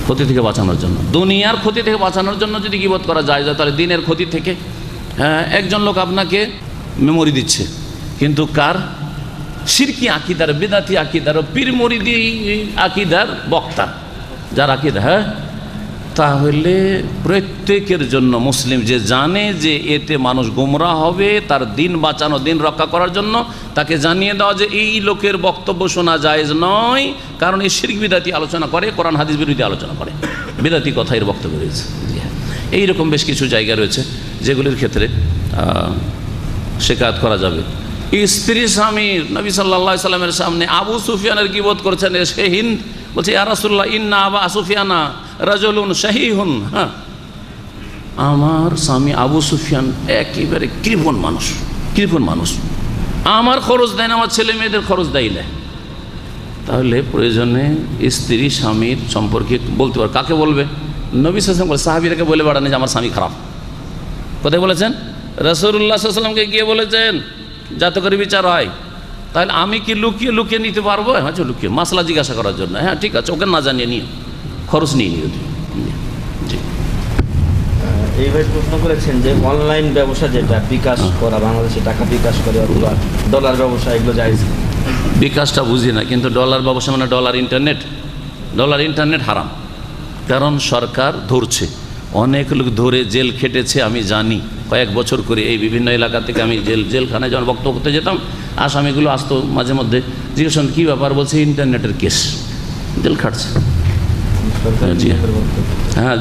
ক্ষতি থেকে বাঁচানোর জন্য, দুনিয়ার ক্ষতি থেকে বাঁচানোর জন্য যদি গীবত করা যায়, তাহলে দিনের ক্ষতি থেকে। হ্যাঁ, একজন লোক আপনাকে মেমোরি দিচ্ছে, কিন্তু কার? শিরকি আকিদার, বেদাতি আকিদার, পীর মুরিদি আকিদার বক্তা, যার আকিদা, হ্যাঁ, তাহলে প্রত্যেকের জন্য মুসলিম যে জানে যে এতে মানুষ গোমরাহ হবে, তার দিন বাঁচানো, দিন রক্ষা করার জন্য তাকে জানিয়ে দেওয়া যে এই লোকের বক্তব্য শোনা জায়েজ নয়, কারণ এই শিরক বিদাতি আলোচনা করে, কোরআন হাদিস বিরোধী আলোচনা করে, বিদাতি কথা এর বক্তব্য রয়েছে। এইরকম বেশ কিছু জায়গা রয়েছে যেগুলির ক্ষেত্রে শিকায়ত করা যাবে। স্ত্রী স্বামীর, নবী সাল্লাল্লাহু আলাইহি সাল্লামের সামনে আবু সুফিয়ানের গীবত করছেন, সে হিন্দ বলছে, ইয়া রাসূলুল্লাহ ইন্না আবা সুফিয়ানা রাজুলুন শাহীহুন। হ্যাঁ, আমার স্বামী আবু সুফিয়ান একেবারে কৃপণ মানুষ, আমার খরচ দেয় না, আমার ছেলে মেয়েদের খরচ দেয় না। তাহলে প্রয়োজনে স্ত্রী স্বামীর সম্পর্কে বলতে পারে। কাকে বলবে? নবী সাল্লাল্লাহু আলাইহি ওয়াসাল্লাম সাহাবীরাকে বলে বেড়ান যে আমার স্বামী খারাপ। কোথায় বলেছেন? রাসূলুল্লাহ সাল্লাল্লাহু আলাইহি ওয়াসাল্লামকে গিয়ে বলেছেন যাতে করে বিচার হয়। তাহলে আমি কি লুকিয়ে নিতে পারবো? হ্যাঁ, লুকিয়ে মাসলা জিজ্ঞাসা করার জন্য, হ্যাঁ ঠিক আছে, ওকে না জানিয়ে নিয়ে খরচ নিয়ে নিও। জি, এইভাবে প্রশ্ন করেছেন যে অনলাইন ব্যবসা যেটা বিকাশ করা, বাংলাদেশে টাকা বিকাশ করে অথবা ডলার ব্যবসা, এগুলো জায়েজ? বিকাশটা বুঝি না, কিন্তু ডলার ব্যবসা মানে ডলার ইন্টারনেট হারাম। কারণ সরকার ধরছে, অনেক লোক ধরে জেল খেটেছে, আমি জানি, কয়েক বছর করে এই বিভিন্ন এলাকা থেকে আমি জেলখানায় যখন বক্তব্য করতে যেতাম, আসামিগুলো আসতো মাঝে মধ্যে, জিজ্ঞেস কী ব্যাপার, বলছে ইন্টারনেটের কেস, জেল খাটছে। হ্যাঁ,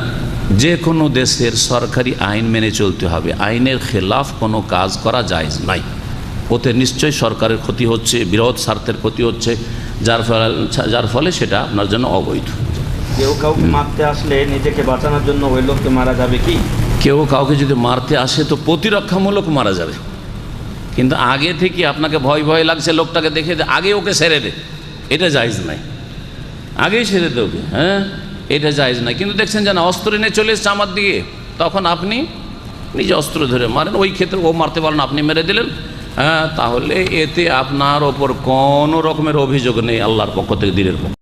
যে কোনো দেশের সরকারি আইন মেনে চলতে হবে, আইনের খেলাফ কোনো কাজ করা জায়েজ নাই। ওতে নিশ্চয়ই সরকারের ক্ষতি হচ্ছে, বৃহৎ স্বার্থের ক্ষতি হচ্ছে, যার ফলে সেটা আপনার জন্য অবৈধ। কেউ কাউকে মারতে আসলে নিজেকে বাঁচানোর জন্য ওই লোককে মারা যাবে কি? কেউ কাউকে যদি মারতে আসে তো প্রতিরক্ষামূলক মারা যাবে, কিন্তু আগে থেকে আপনাকে ভয় লাগছে লোকটাকে দেখে, আগে ওকে সেরে দে, এটা জায়েজ নাই। আগেই সেরে দে ওকে, হ্যাঁ, এটা জায়েজ নাই। কিন্তু দেখছেন যে না, অস্ত্র নিয়ে চলে এসছে আমার দিকে, তখন আপনি নিজে অস্ত্র ধরে মারেন, ওই ক্ষেত্রে ও মারতে পারেন, আপনি মেরে দিলেন, হ্যাঁ, তাহলে এতে আপনার ওপর কোনো রকমের অভিযোগ নেই আল্লাহর পক্ষ থেকে, দিনের পক্ষ।